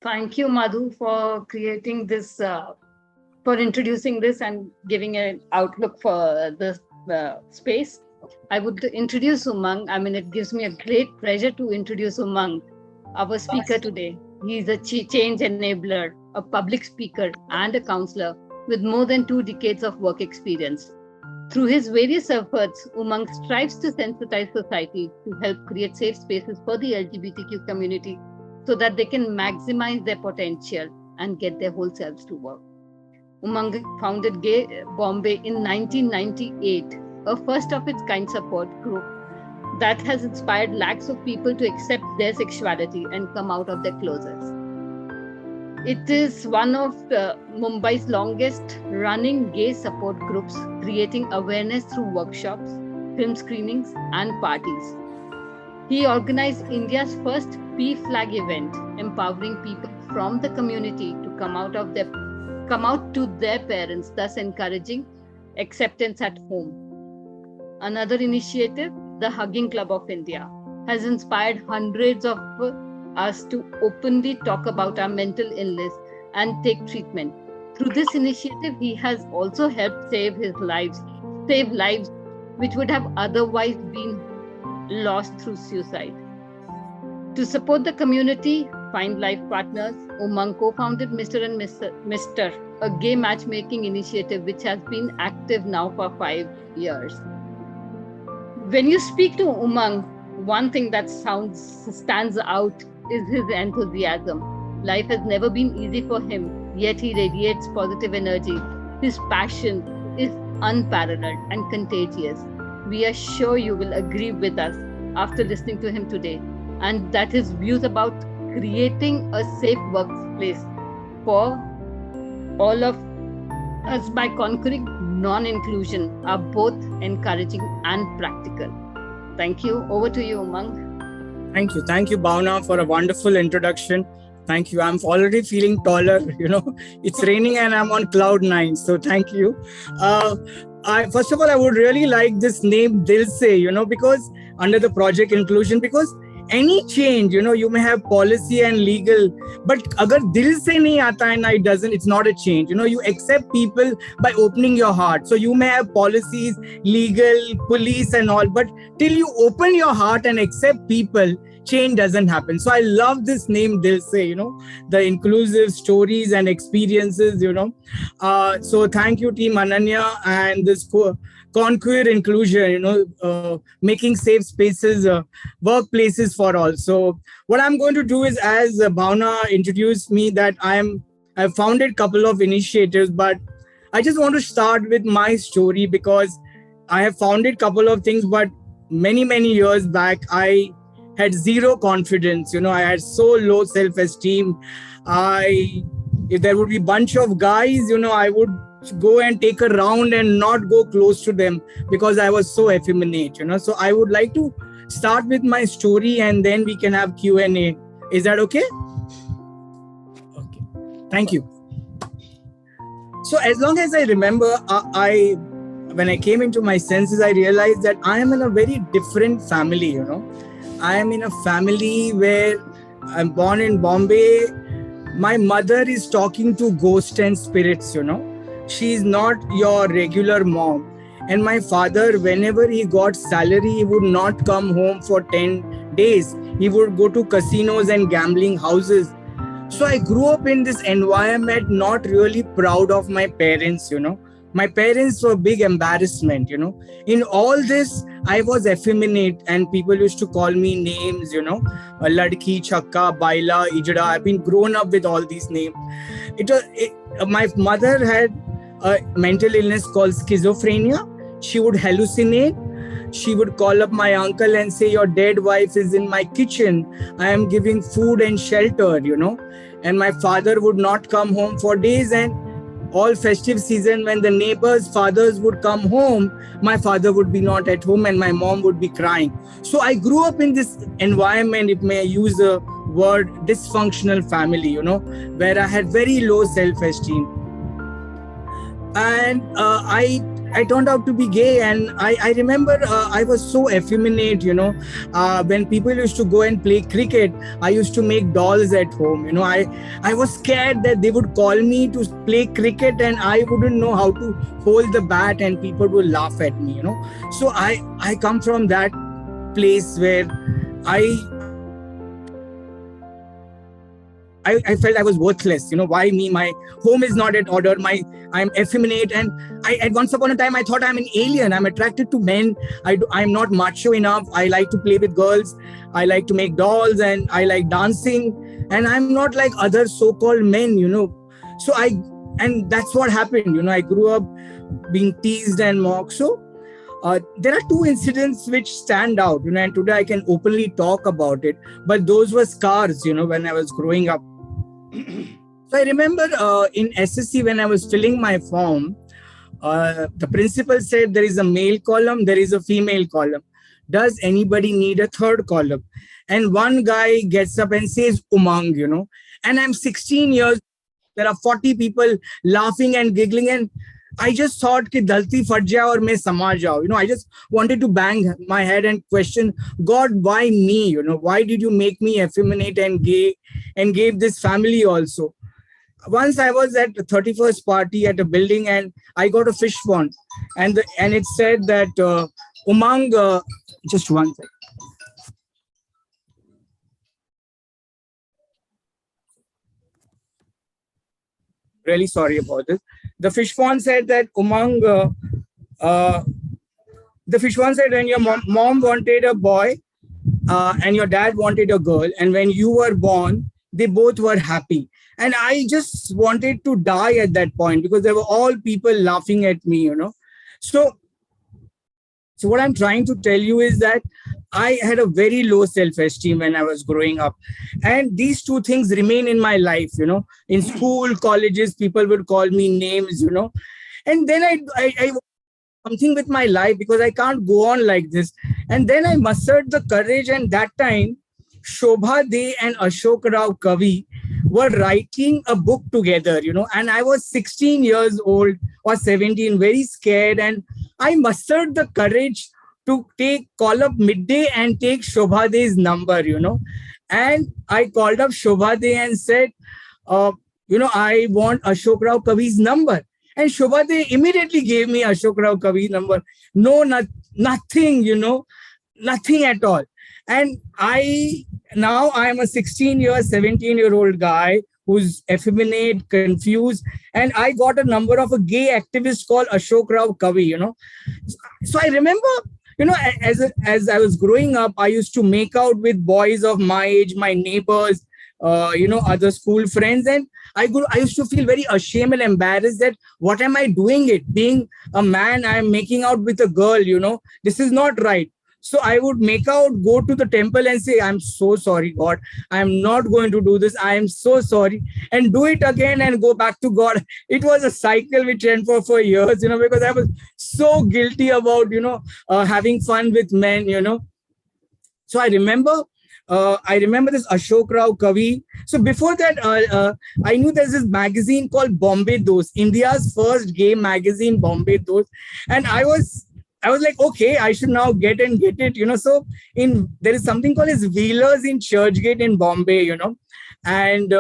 Thank you, Madhu, for creating this, for introducing this and giving an outlook for this space. I would introduce Umang. I mean, it gives me a great pleasure to introduce Umang, our speaker today. He is a change enabler, a public speaker, and a counselor with more than 2 decades of work experience. Through his various efforts, Umang strives to sensitize society to help create safe spaces for the LGBTQ community so that they can maximize their potential and get their whole selves to work. Umang founded Gay Bombay in 1998, a first of its kind support group that has inspired lakhs of people to accept their sexuality and come out of their closets. It is one of Mumbai's longest running gay support groups, creating awareness through workshops, film screenings, and parties. He organized India's first P flag event, empowering people from the community to come out to their parents, thus encouraging acceptance at home. Another initiative, the Hugging Club of India, has inspired hundreds of us to openly talk about our mental illness and take treatment. Through this initiative, he has also helped save lives which would have otherwise been lost through suicide. To support the community, find life partners, Umang co-founded Mr. and Mr., a gay matchmaking initiative which has been active now for 5 years. When you speak to Umang, one thing that stands out is his enthusiasm. Life has never been easy for him, yet he radiates positive energy. His passion is unparalleled and contagious. We are sure you will agree with us after listening to him today, and that his views about creating a safe workplace for all of us by conquering non-inclusion are both encouraging and practical. Thank you. Over to you, Umang. Thank you, Bhavna, for a wonderful introduction. Thank you. I'm already feeling taller. It's raining and I'm on cloud 9. So thank you. First of all, I would really like this name Dilse, because under the project inclusion, because any change, you may have policy and legal, but agar dil se nahi aata hai na, it's not a change. You accept people by opening your heart. So you may have policies, legal, police and all, but till you open your heart and accept people, change doesn't happen. So I love this name Dilse, the inclusive stories and experiences, So thank you, Team Ananya, and this conquer inclusion, making safe spaces, workplaces for all. So what I'm going to do is, as Bhavna introduced me, that I've founded a couple of initiatives, but I just want to start with my story because I have founded a couple of things, but many, many years back, I had zero confidence. I had so low self-esteem. If there would be a bunch of guys, I would go and take a round and not go close to them because I was so effeminate, So I would like to start with my story and then we can have Q&A. Is that okay? Okay. Thank you. So as long as I remember, when I came into my senses, I realized that I am in a very different family, I am in a family where I'm born in Bombay. My mother is talking to ghosts and spirits, She is not your regular mom. And my father, whenever he got salary, he would not come home for 10 days. He would go to casinos and gambling houses. So I grew up in this environment, not really proud of my parents, My parents were a big embarrassment, In all this, I was effeminate and people used to call me names, Ladki, Chakka, Baila, Ijda. I've been grown up with all these names. My mother had a mental illness called schizophrenia. She would hallucinate. She would call up my uncle and say, your dead wife is in my kitchen. I am giving food and shelter, And my father would not come home for days, and all festive season when the neighbors' fathers would come home, my father would be not at home and my mom would be crying. So I grew up in this environment, if may I use the word, dysfunctional family, where I had very low self-esteem. And I I turned out to be gay, and I remember I was so effeminate, when people used to go and play cricket, I used to make dolls at home. I was scared that they would call me to play cricket and I wouldn't know how to hold the bat and people would laugh at me. So I come from that place where I I felt I was worthless. Why me? My home is not in order. I'm effeminate, and at once upon a time I thought I'm an alien. I'm attracted to men. I'm not macho enough. I like to play with girls. I like to make dolls, and I like dancing. And I'm not like other so-called men. And that's what happened. I grew up being teased and mocked. So there are two incidents which stand out, and today I can openly talk about it. But those were scars, when I was growing up. So I remember in SSC when I was filling my form, the principal said there is a male column, there is a female column. Does anybody need a third column? And one guy gets up and says Umang, and I'm 16 years. There are 40 people laughing and giggling, and I just thought कि धरती फट जाए और मैं समा जाऊं. I just wanted to bang my head and question, God, why me? Why did you make me effeminate and gay and gave this family also? Once I was at the 31st party at a building and I got a fish pond, and it said that Umang, just one second. Really sorry about this. The fish pond said that Umang, the fish pond said when your mom wanted a boy and your dad wanted a girl, and when you were born, they both were happy. And I just wanted to die at that point because there were all people laughing at me, So what I'm trying to tell you is that I had a very low self-esteem when I was growing up. And these two things remain in my life, In school, colleges, people would call me names, And then I something with my life because I can't go on like this. And then I mustered the courage, and that time, Shobha De and Ashok Rao Kavi were writing a book together, and I was 16 years old or 17, very scared, and I mustered the courage to call up Midday and take Shobha De's number, and I called up Shobha De and said, I want Ashok Rao Kavi's number. And Shobha De immediately gave me Ashok Rao Kavi's number. No, nothing, nothing at all. And now I'm a 17-year-old guy who's effeminate, confused. And I got a number of a gay activist called Ashok Rao Kavi, So I remember, as I was growing up, I used to make out with boys of my age, my neighbors, other school friends. And I used to feel very ashamed and embarrassed that what am I doing it? Being a man, I'm making out with a girl, this is not right. So I would make out, go to the temple and say, I'm so sorry, God. I'm not going to do this. I am so sorry. And do it again and go back to God. It was a cycle which went for years, because I was so guilty about, having fun with men, So I remember this Ashok Rao Kavi. So before that, I knew there's this magazine called Bombay Dost, India's first gay magazine, Bombay Dost. And I was like, okay, I should now get it, So there is something called as Wheelers in Churchgate in Bombay, And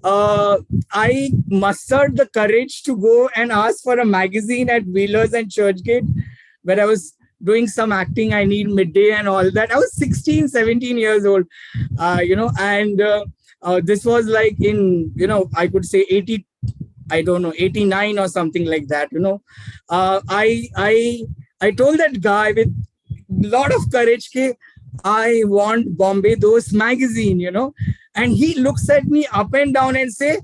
I mustered the courage to go and ask for a magazine at Wheelers and Churchgate, where I was doing some acting. I need Midday and all that. I was 16, 17 years old, and this was like in, I could say 89 or something like that, I told that guy with a lot of courage, I want Bombay Dost magazine, and he looks at me up and down and say,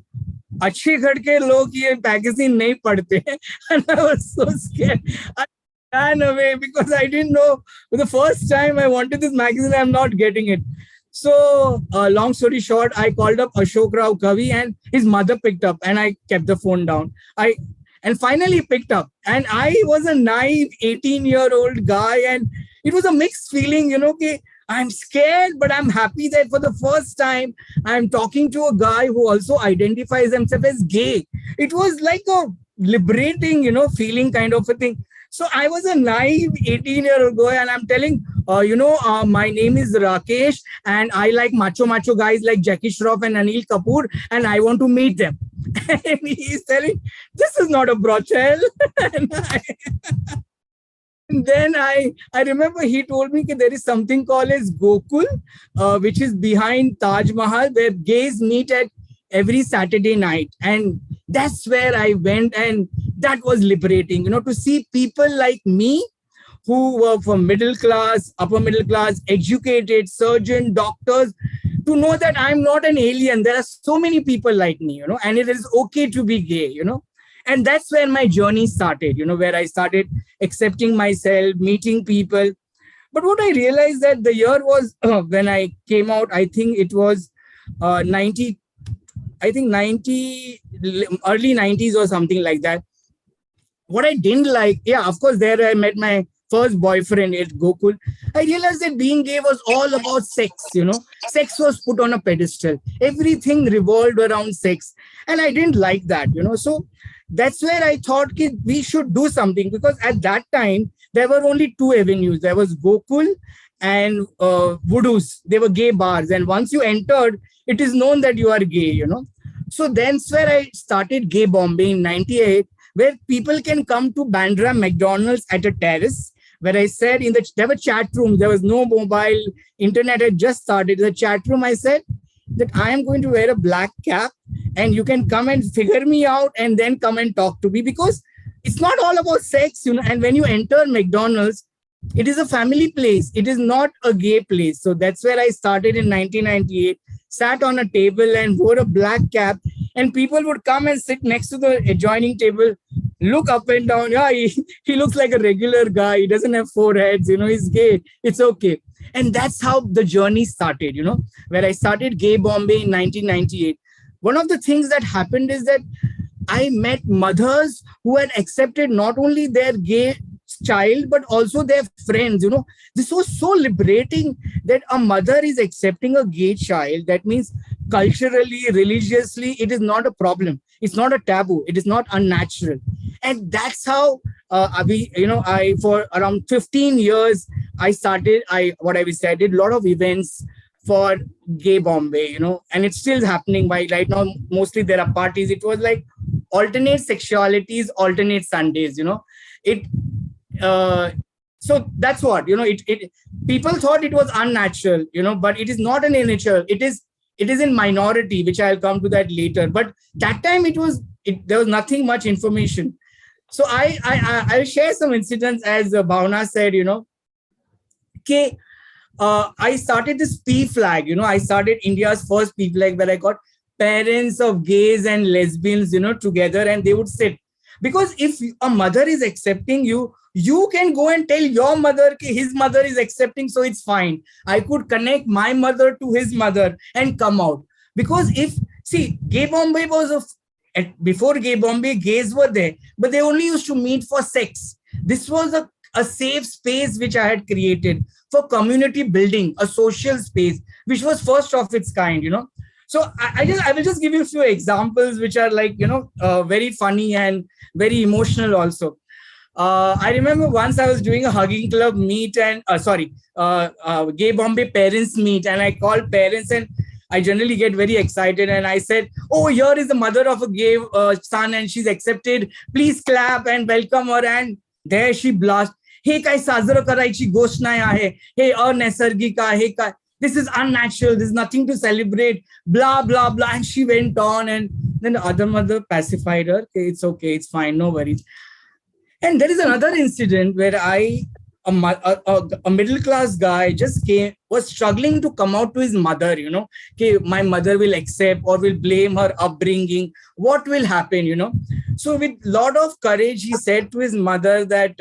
अच्छे घर के लोग ये magazine नहीं पढ़ते. And I was so scared. I ran away because I didn't know. For the first time I wanted this magazine, I'm not getting it. So long story short, I called up Ashok Rao Kavi and his mother picked up and I kept the phone down. And finally picked up. And I was a naive 18-year-old guy. And it was a mixed feeling, I'm scared, but I'm happy that for the first time, I'm talking to a guy who also identifies himself as gay. It was like a liberating, feeling kind of a thing. So I was a naive 18-year-old boy, and I'm telling, my name is Rakesh, and I like macho guys like Jackie Shroff and Anil Kapoor, and I want to meet them. And he's telling, this is not a brothel. And then I remember he told me that there is something called as Gokul, which is behind Taj Mahal, where gays meet at every Saturday night. And that's where I went, and that was liberating, to see people like me who were from middle class, upper middle class, educated, surgeon, doctors, to know that I'm not an alien. There are so many people like me, and it is okay to be gay, And that's where my journey started, where I started accepting myself, meeting people. But what I realized that the year was when I came out, I think it was 90, I think 90, early 90s or something like that. What I didn't like, yeah, of course, there I met my first boyfriend at Gokul. I realized that being gay was all about sex, Sex was put on a pedestal. Everything revolved around sex. And I didn't like that, So that's where I thought we should do something, because at that time, there were only two avenues. There was Gokul and Voodoos. They were gay bars. And once you entered, it is known that you are gay, So that's where I started Gay Bombay in 98, where people can come to Bandra McDonald's at a terrace, where I said there were chat rooms, there was no mobile, internet had just started. The chat room, I said that I am going to wear a black cap and you can come and figure me out and then come and talk to me, because it's not all about sex, And when you enter McDonald's, it is a family place. It is not a gay place. So that's where I started in 1998, sat on a table and wore a black cap, and people would come and sit next to the adjoining table, look up and down. Yeah, he looks like a regular guy. He doesn't have four heads, he's gay. It's okay. And that's how the journey started, where I started Gay Bombay in 1998. One of the things that happened is that I met mothers who had accepted not only their gay child, but also their friends. This was so liberating that a mother is accepting a gay child. That means culturally, religiously, it is not a problem. It's not a taboo. It is not unnatural. And that's how I for around 15 years, I did a lot of events for Gay Bombay, and it's still happening. By right now, mostly there are parties. It was like alternate sexualities, alternate Sundays, it so that's what people thought it was unnatural, but it is not an unnatural. It is in minority, which I'll come to that later. But that time there was nothing much information. So I'll share some incidents. As Bhavna said, okay, I started this P flag. I started India's first P flag, where I got parents of gays and lesbians, together, and they would sit. Because if a mother is accepting you, you can go and tell your mother his mother is accepting, so it's fine. I could connect my mother to his mother and come out. Because Gay Bombay was before Gay Bombay, gays were there, but they only used to meet for sex. This was a safe space which I had created for community building, a social space, which was first of its kind, So I will just give you a few examples which are like, very funny and very emotional also. I remember once I was doing a hugging club meet and Gay Bombay parents meet, and I called parents, and I generally get very excited, and I said, oh, here is the mother of a gay son and she's accepted. Please clap and welcome her. And there she blushed. Hey, kai sazaro karaichi goshnaya hai. Hey, nesargika. Hey, kai. This is unnatural. There's nothing to celebrate. Blah, blah, blah. And she went on, and then the other mother pacified her. It's okay. It's fine. No worries. And there is another incident where a middle-class guy was struggling to come out to his mother, okay, my mother will accept or will blame her upbringing. What will happen, So with a lot of courage, he said to his mother that,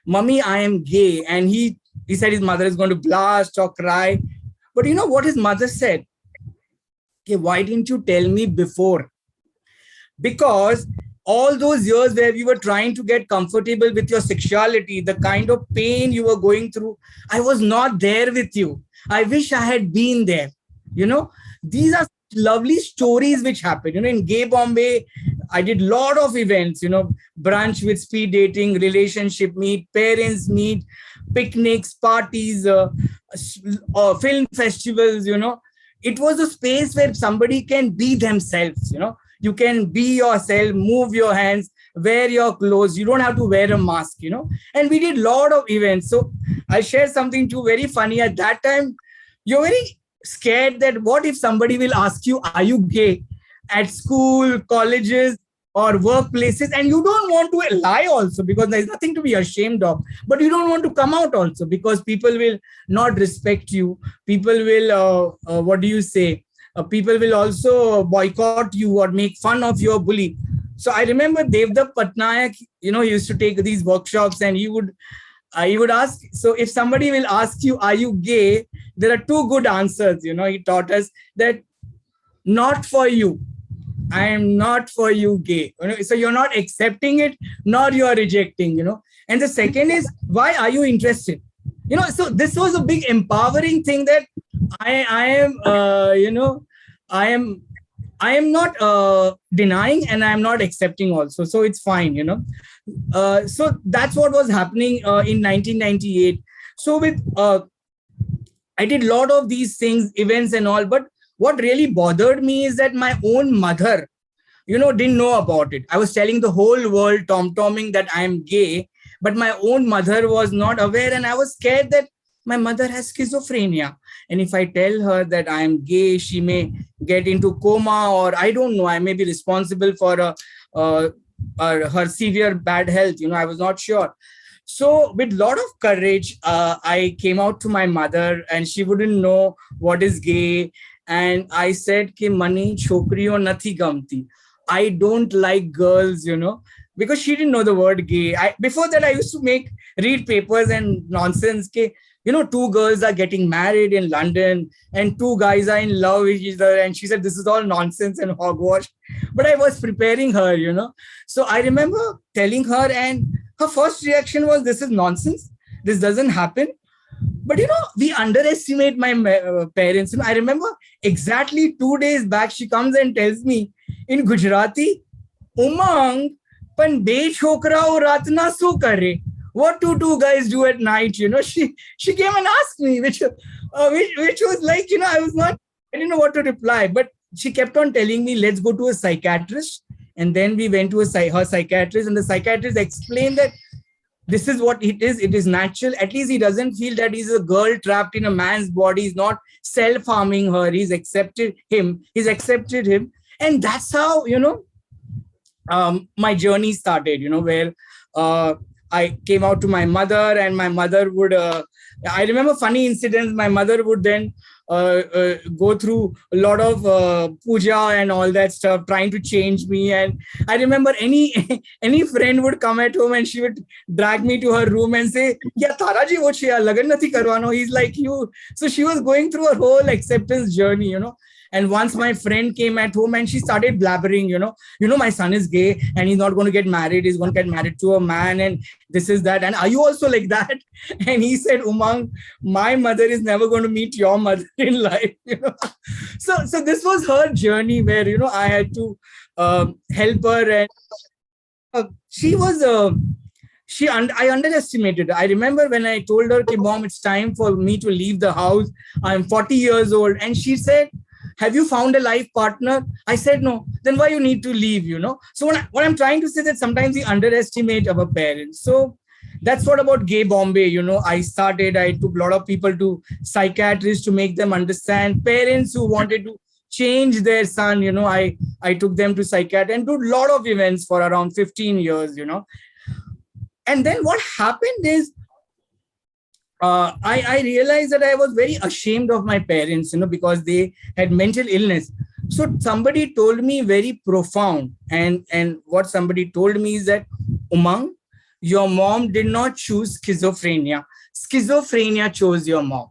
Mummy, I am gay. And he said his mother is going to blast or cry. But you know what his mother said? Okay, why didn't you tell me before? Because all those years where you were trying to get comfortable with your sexuality, the kind of pain you were going through, I was not there with you. I wish I had been there. These are lovely stories which happen. In Gay Bombay, I did lot of events, brunch with speed dating, relationship meet, parents meet, picnics, parties, film festivals. It was a space where somebody can be themselves. You can be yourself, move your hands, wear your clothes. You don't have to wear a mask. And we did lot of events. So I'll share something too very funny. At that time, you're very scared that what if somebody will ask you, are you gay, at school, colleges, or workplaces, and you don't want to lie also because there's nothing to be ashamed of, but you don't want to come out also because people will not respect you. People will, what do you say? People will also boycott you or make fun of your bully. So I remember Devdutt Patnaik, used to take these workshops, and he would ask, so if somebody will ask you, are you gay? There are two good answers. He taught us that not for you. I am not for you gay. So you're not accepting it, nor you are rejecting, And the second is, why are you interested? So this was a big empowering thing that I am not denying, and I am not accepting also. So it's fine, So that's what was happening in 1998. So I did a lot of these things, events and all, but what really bothered me is that my own mother, didn't know about it. I was telling the whole world, tom-tomming, that I am gay, but my own mother was not aware, and I was scared that my mother has schizophrenia. And if I tell her that I am gay, she may get into coma, or I don't know, I may be responsible for her severe bad health. I was not sure. So with a lot of courage, I came out to my mother, and she wouldn't know what is gay. And I said, "Ki mani chokriyo nathi gamti. I don't like girls, because she didn't know the word gay. Before that, I used to read papers and nonsense. Two girls are getting married in London and two guys are in love with each other. And she said, this is all nonsense and hogwash. But I was preparing her, So I remember telling her, and her first reaction was, this is nonsense. This doesn't happen. But, we underestimate my parents. I remember exactly 2 days back, she comes and tells me in Gujarati, Umang, pan be chokra o rat na su kare. What do two guys do at night? She came and asked me, which was like, I didn't know what to reply. But she kept on telling me, let's go to a psychiatrist. And then we went to her psychiatrist, and the psychiatrist explained that this is what it is. It is natural. At least he doesn't feel that he's a girl trapped in a man's body. He's not self-harming her. He's accepted him. And that's how, my journey started, where I came out to my mother, and my mother would, I remember funny incidents. My mother would then go through a lot of puja and all that stuff, trying to change me. And I remember any friend would come at home, and she would drag me to her room and say, "Yeah, Taraji, what she lagan nathi karwano. He's like you." So she was going through a whole acceptance journey, And once my friend came at home, and she started blabbering, my son is gay and he's not going to get married. He's going to get married to a man, and this is that. And are you also like that? And he said, Umang, my mother is never going to meet your mother in life. So this was her journey where, I had to help her. And I underestimated her. I remember when I told her, Mom, it's time for me to leave the house. I'm 40 years old. And she said, have you found a life partner? I said, no. Then why you need to leave, So what I'm trying to say is that sometimes we underestimate our parents. So that's what about Gay Bombay, I took a lot of people to psychiatrists to make them understand. Parents who wanted to change their son, I took them to psychiatrists and did a lot of events for around 15 years, And then what happened is, I realized that I was very ashamed of my parents, because they had mental illness. So somebody told me very profound. And what somebody told me is that, Umang, your mom did not choose schizophrenia. Schizophrenia chose your mom,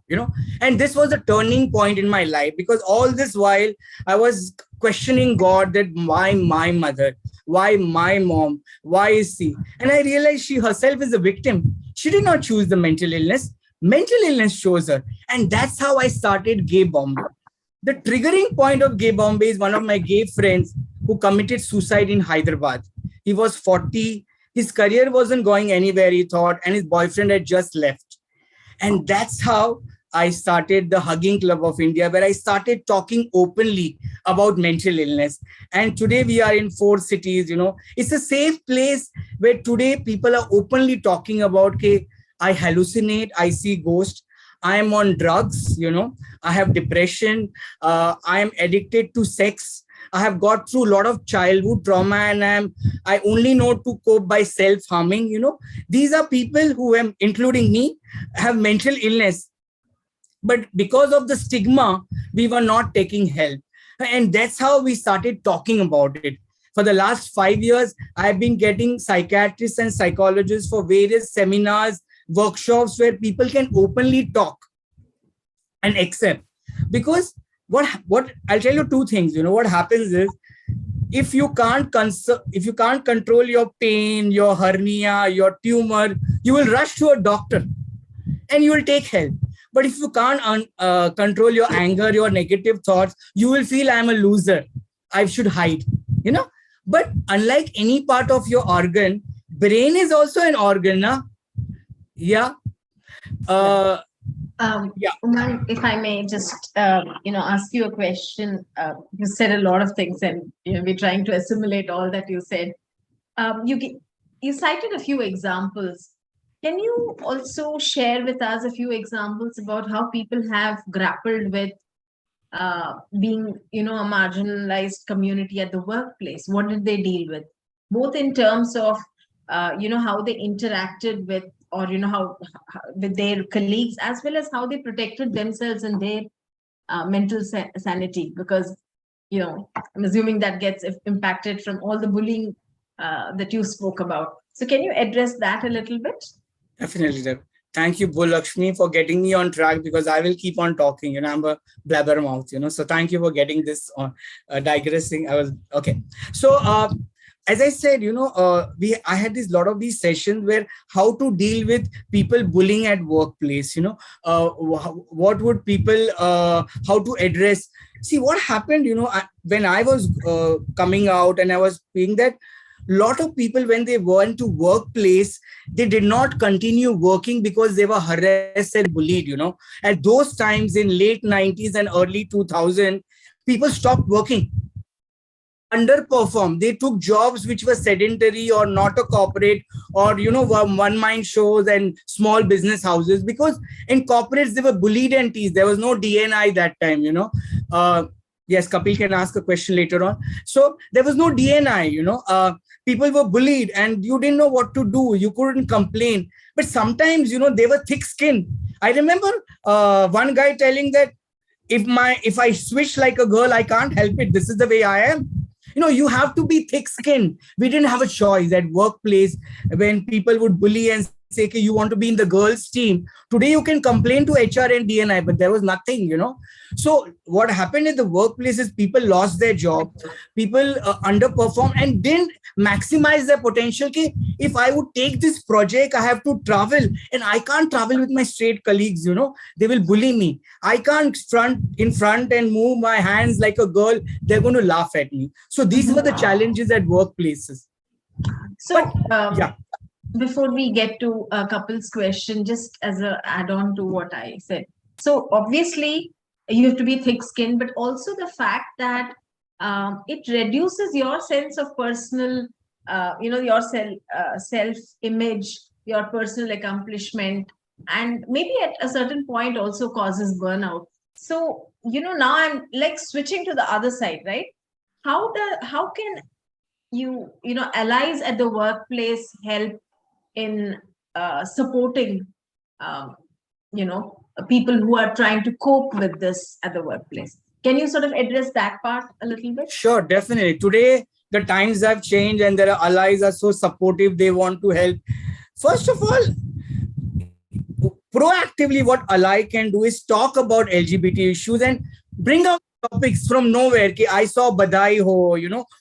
And this was a turning point in my life, because all this while I was questioning God, that why my mother? Why my mom? Why is she? And I realized she herself is a victim. She did not choose the mental illness. Mental illness chose her. And that's how I started Gay Bombay. The triggering point of Gay Bombay is one of my gay friends who committed suicide in Hyderabad. He was 40. His career wasn't going anywhere, he thought, and his boyfriend had just left. And that's how I started the Hugging Club of India, where I started talking openly about mental illness. And today we are in 4 cities. It's a safe place where today people are openly talking about, okay, I hallucinate, I see ghosts, I am on drugs, I have depression, I am addicted to sex, I have got through a lot of childhood trauma, and I only know to cope by self-harming. These are people who, including me, have mental illness. But because of the stigma, we were not taking help. And that's how we started talking about it. For the last 5 years, I've been getting psychiatrists and psychologists for various seminars, workshops where people can openly talk and accept. Because what I'll tell you two things. What happens is, if you can't control your pain, your hernia, your tumor, you will rush to a doctor and you will take help. But if you can't control your anger, your negative thoughts, you will feel I'm a loser, I should hide. But unlike any part of your organ, brain is also an organ, na? Yeah. Umang, if I may just ask you a question. You said a lot of things, and we're trying to assimilate all that you said. You cited a few examples. Can you also share with us a few examples about how people have grappled with being, a marginalized community at the workplace? What did they deal with, both in terms of, how they interacted with, or how with their colleagues, as well as how they protected themselves and their mental sanity? Because I'm assuming that gets impacted from all the bullying that you spoke about. So can you address that a little bit? Definitely. Thank you, Lakshmi, for getting me on track, because I will keep on talking. I'm a blabbermouth. So thank you for getting this on digressing. Okay. So as I said, I had lot of these sessions where how to deal with people bullying at workplace. What would people, how to address. See what happened. When I was coming out and I was seeing that lot of people, when they went to workplace, they did not continue working because they were harassed and bullied. At those times in late 90s and early 2000, people stopped working, underperformed. They took jobs which were sedentary or not a corporate, or one mind shows and small business houses, because in corporates they were bullied and teased. There was no DNI that time. Yes, Kapil can ask a question later on. So there was no DNI. People were bullied and you didn't know what to do. You couldn't complain. But sometimes, they were thick-skinned. I remember one guy telling that if I switch like a girl, I can't help it. This is the way I am. You have to be thick-skinned. We didn't have a choice at workplace when people would bully and say, okay, you want to be in the girls' team. Today you can complain to HR and DNI, but there was nothing, So what happened in the workplace is people lost their job, people underperformed and didn't maximize their potential. If I would take this project, I have to travel and I can't travel with my straight colleagues, they will bully me. I can't in front and move my hands like a girl. They're going to laugh at me. So these were the challenges at workplaces. So, before we get to a couple's question, just as an add-on to what I said. So obviously you have to be thick-skinned, but also the fact that it reduces your sense of personal, your self-image, your personal accomplishment, and maybe at a certain point also causes burnout. So, now I'm like switching to the other side, right? How can allies at the workplace help in supporting, people who are trying to cope with this at the workplace? Can you sort of address that part a little bit? Sure, definitely. Today, the times have changed and their allies are so supportive. They want to help. First of all, proactively, what ally can do is talk about LGBT issues and bring out topics from nowhere. I saw badai ho,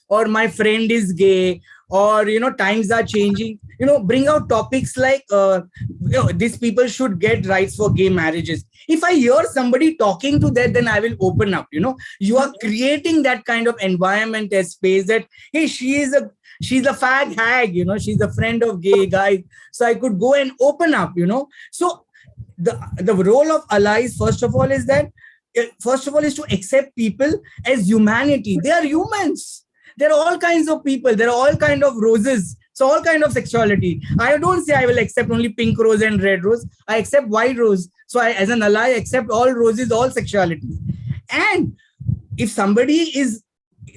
or my friend is gay, or times are changing, bring out topics like these people should get rights for gay marriages. If I hear somebody talking to that, then I will open up. You are creating that kind of environment as space that, hey, she's a fag hag, she's a friend of gay guys, so I could go and open up. So the role of allies, first of all, is to accept people as humanity. They are humans. There are all kinds of people. There are all kinds of roses. So all kind of sexuality. I don't say I will accept only pink rose and red rose. I accept white rose. So I, as an ally, accept all roses, all sexuality. And if somebody is,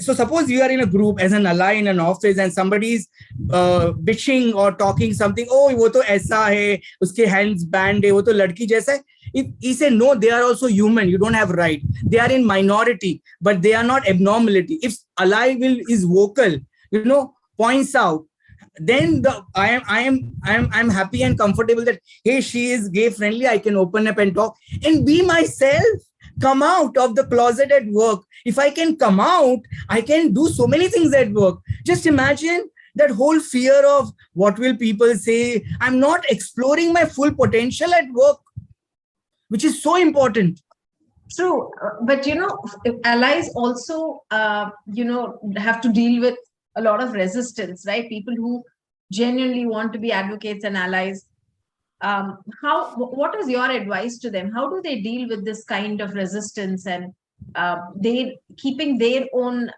so suppose you are in a group as an ally in an office and somebody is bitching or talking something, oh, wo to aisa hai, uske hands band hai, wo to ladki jaisa hai. If he say, no, they are also human, you don't have right. They are in minority, but they are not abnormality. If ally is vocal, points out, then I'm happy and comfortable that, hey, she is gay friendly, I can open up and talk and be myself. Come out of the closet at work. If I can come out, I can do so many things at work. Just imagine that whole fear of what will people say. I'm not exploring my full potential at work, which is so important. True, but allies also have to deal with a lot of resistance, right? People who genuinely want to be advocates and allies. What is your advice to them? How do they deal with this kind of resistance and they keeping their own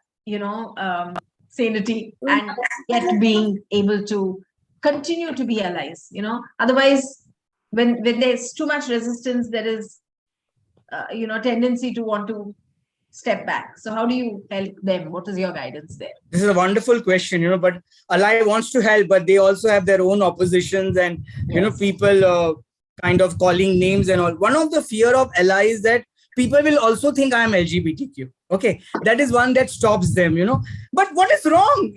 sanity and yet being able to continue to be allies? Otherwise, when there's too much resistance, there is tendency to want to step back. So how do you help them? What is your guidance there? This is a wonderful question, but ally wants to help, but they also have their own oppositions and, people kind of calling names and all. One of the fear of ally is that people will also think I am LGBTQ. Okay, that is one that stops them, But what is wrong?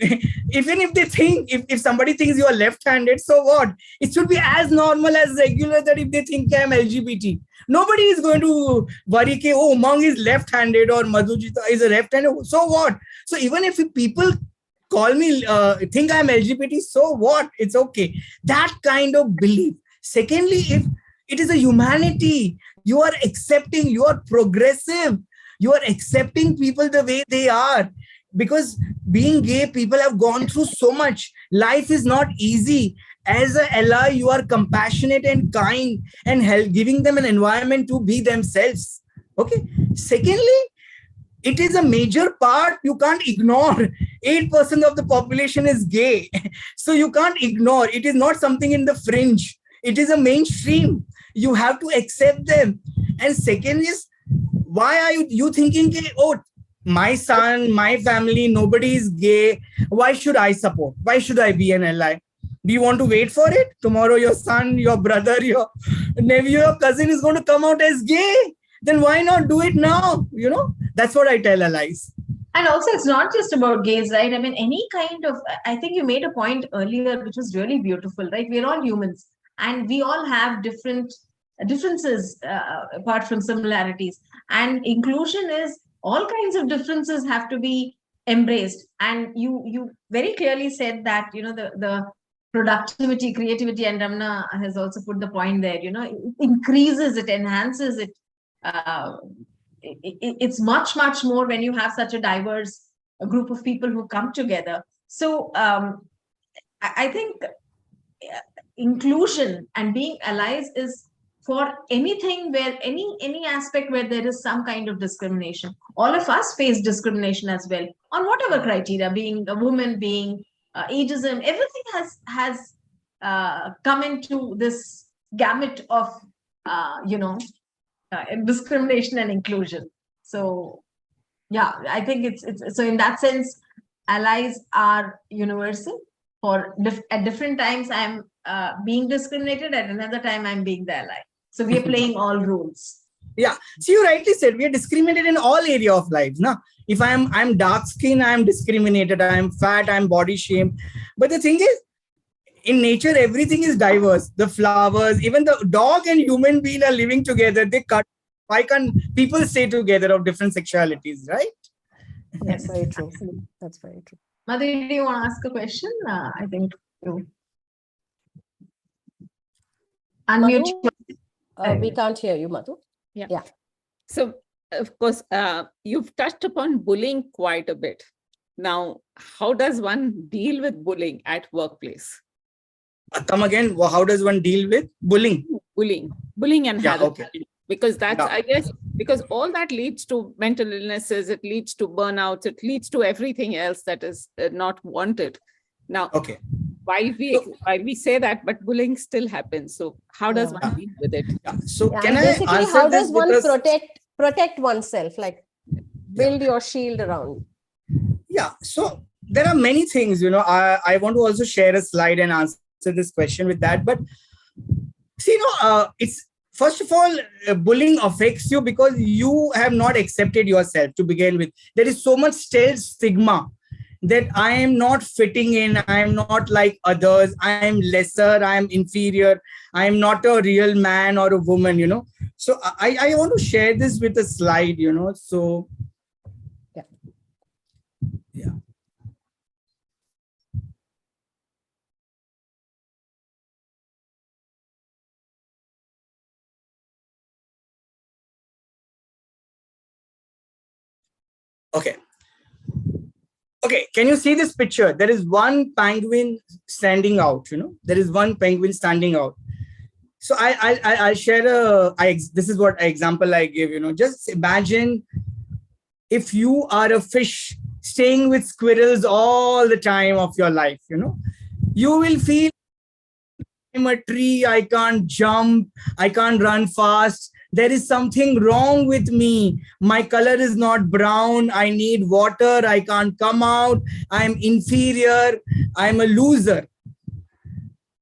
Even if they think, if somebody thinks you are left-handed, so what? It should be as normal as regular that if they think I am LGBT. Nobody is going to worry, oh, Umang is left-handed or Madhujita is a left-handed. So what? So even if people call me, think I'm LGBT, so what? It's okay. That kind of belief. Secondly, if it is a humanity, you are accepting, you are progressive, you are accepting people the way they are. Because being gay, people have gone through so much. Life is not easy. As an ally, you are compassionate and kind and giving them an environment to be themselves. Okay. Secondly, it is a major part you can't ignore. 8% of the population is gay. So you can't ignore. It is not something in the fringe. It is a mainstream. You have to accept them. And second is, why are you thinking, oh, my son, my family, nobody is gay. Why should I support? Why should I be an ally? Do you want to wait for it? Tomorrow your son, your brother, your nephew, your cousin is going to come out as gay. Then why not do it now? That's what I tell allies. And also, it's not just about gays, right? I mean, any kind of, I think you made a point earlier, which was really beautiful, right? We're all humans and we all have differences apart from similarities. And inclusion is all kinds of differences have to be embraced. And you very clearly said that, the productivity, creativity, and Ramna has also put the point there, it increases, it enhances it. It's much, much more when you have such a diverse group of people who come together. So I think inclusion and being allies is for anything where any aspect where there is some kind of discrimination. All of us face discrimination as well on whatever criteria, being a woman, being ageism, everything has come into this gamut of discrimination and inclusion. So yeah, I think it's so in that sense, allies are universal. At different times I'm being discriminated, at another time I'm being the ally. So we are playing all roles. Yeah. So you rightly said we are discriminated in all area of life. Now, if I'm dark skinned, I'm discriminated. I'm fat, I'm body shamed. But the thing is, in nature, everything is diverse. The flowers, even the dog and human being are living together. They cut. Why can't people stay together of different sexualities, right? That's very true. That's very true. Madhu, do you want to ask a question? I think you unmute. Madhu, we can't hear you, Madhu. Yeah. So, of course, you've touched upon bullying quite a bit. Now, how does one deal with bullying at workplace? Come again. How does one deal with bullying? Bullying and harassment. Okay. Because that's, I guess, because all that leads to mental illnesses, it leads to burnouts, it leads to everything else that is not wanted. Now, okay. While we say that, but bullying still happens. So how does one deal with it? So can I basically, answer how this does one because... protect oneself, like build your shield around? Yeah, so there are many things, I want to also share a slide and answer this question with that. But see, it's first of all, bullying affects you because you have not accepted yourself to begin with. There is so much still stigma that I am not fitting in, I am not like others, I am lesser, I am inferior, I am not a real man or a woman, So I want to share this with a slide, so yeah. Okay. Okay, can you see this picture? There is one penguin standing out, there is one penguin standing out. So I'll share this is what example I give, just imagine if you are a fish staying with squirrels all the time of your life, you will feel I'm a tree, I can't jump, I can't run fast. There is something wrong with me. My color is not brown. I need water. I can't come out. I'm inferior. I'm a loser.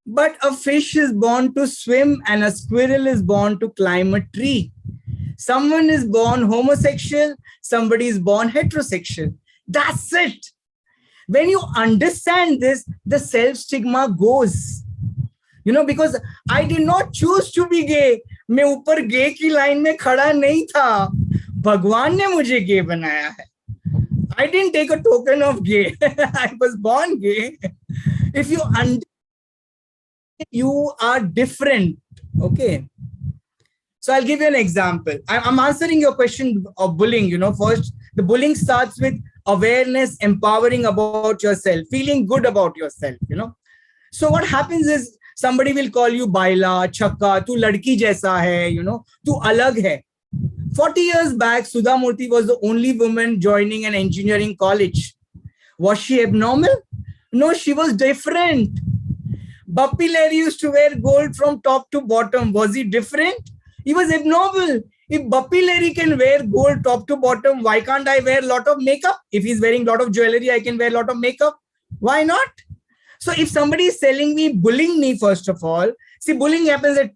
But a fish is born to swim and a squirrel is born to climb a tree. Someone is born homosexual. Somebody is born heterosexual. That's it. When you understand this, the self-stigma goes. Because I did not choose to be gay. मैं ऊपर गे की line में खड़ा नहीं था. भगवान ने मुझे गे बनाया है. I didn't take a token of gay. I was born gay. If you understand, you are different. Okay. So I'll give you an example. I'm answering your question of bullying. First, the bullying starts with awareness, empowering about yourself, feeling good about yourself. So what happens is, somebody will call you baila, chakka, tu ladki jaisa hai, tu alag hai. 40 years back, Sudha Murthy was the only woman joining an engineering college. Was she abnormal? No, she was different. Bappi Lahiri used to wear gold from top to bottom. Was he different? He was abnormal. If Bappi Lahiri can wear gold top to bottom, why can't I wear a lot of makeup? If he's wearing a lot of jewelry, I can wear a lot of makeup. Why not? So if somebody is telling me, bullying me, first of all, see, bullying happens at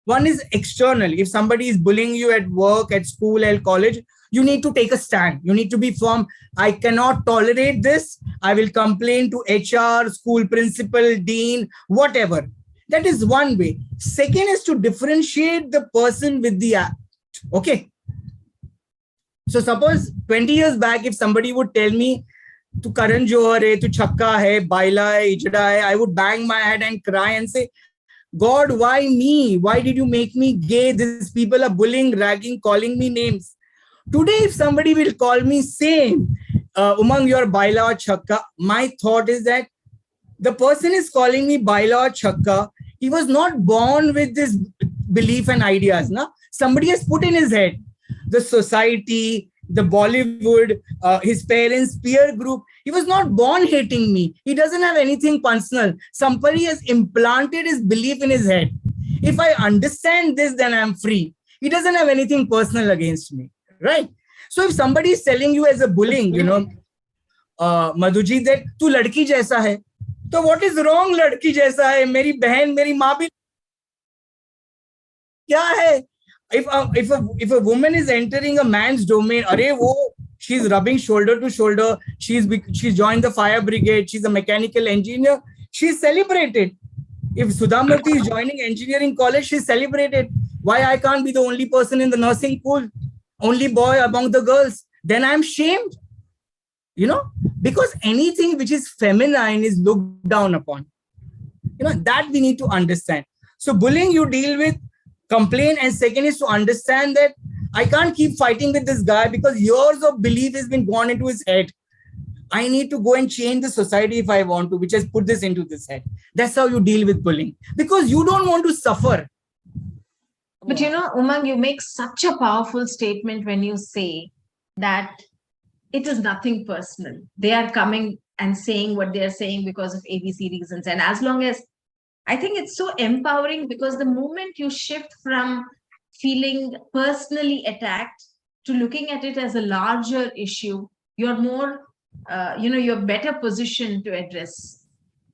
one is external. If somebody is bullying you at work, at school, at college, you need to take a stand. You need to be firm. I cannot tolerate this. I will complain to HR, school principal, dean, whatever. That is one way. Second is to differentiate the person with the act. Okay. So suppose 20 years back, if somebody would tell me, tu Karan Johar hai, tu chakka hai, baila hai, ijda hai, I would bang my head and cry and say, God, why me? Why did you make me gay? These people are bullying, ragging, calling me names. Today, if somebody will call me same, Umang, you're baila or chakka, my thought is that the person is calling me baila or chakka. He was not born with this belief and ideas. Na? Somebody has put in his head. The society, the Bollywood, his parents, peer group. He was not born hating me. He doesn't have anything personal. Somebody has implanted his belief in his head. If I understand this, then I'm free. He doesn't have anything personal against me, right? So if somebody is telling you as a bullying, Madhuji, that tu ladki jaisa hai. So what is wrong ladki jaisa hai? Meri behan, meri maa bhi kya hai? If a woman is entering a man's domain, she's rubbing shoulder to shoulder, she's joined the fire brigade, she's a mechanical engineer, she's celebrated. If Sudha Murthy is joining engineering college, she's celebrated. Why I can't be the only person in the nursing pool, only boy among the girls? Then I'm shamed. because anything which is feminine is looked down upon. That we need to understand. So bullying, you deal with, complain, and second is to understand that I can't keep fighting with this guy because years of belief has been gone into his head. I need to go and change the society if I want to, which has put this into this head. That's how you deal with bullying, because you don't want to suffer. But Umang, you make such a powerful statement when you say that it is nothing personal. They are coming and saying what they are saying because of ABC reasons. And as long as, I think it's so empowering, because the moment you shift from feeling personally attacked to looking at it as a larger issue, you're more, you're better positioned to address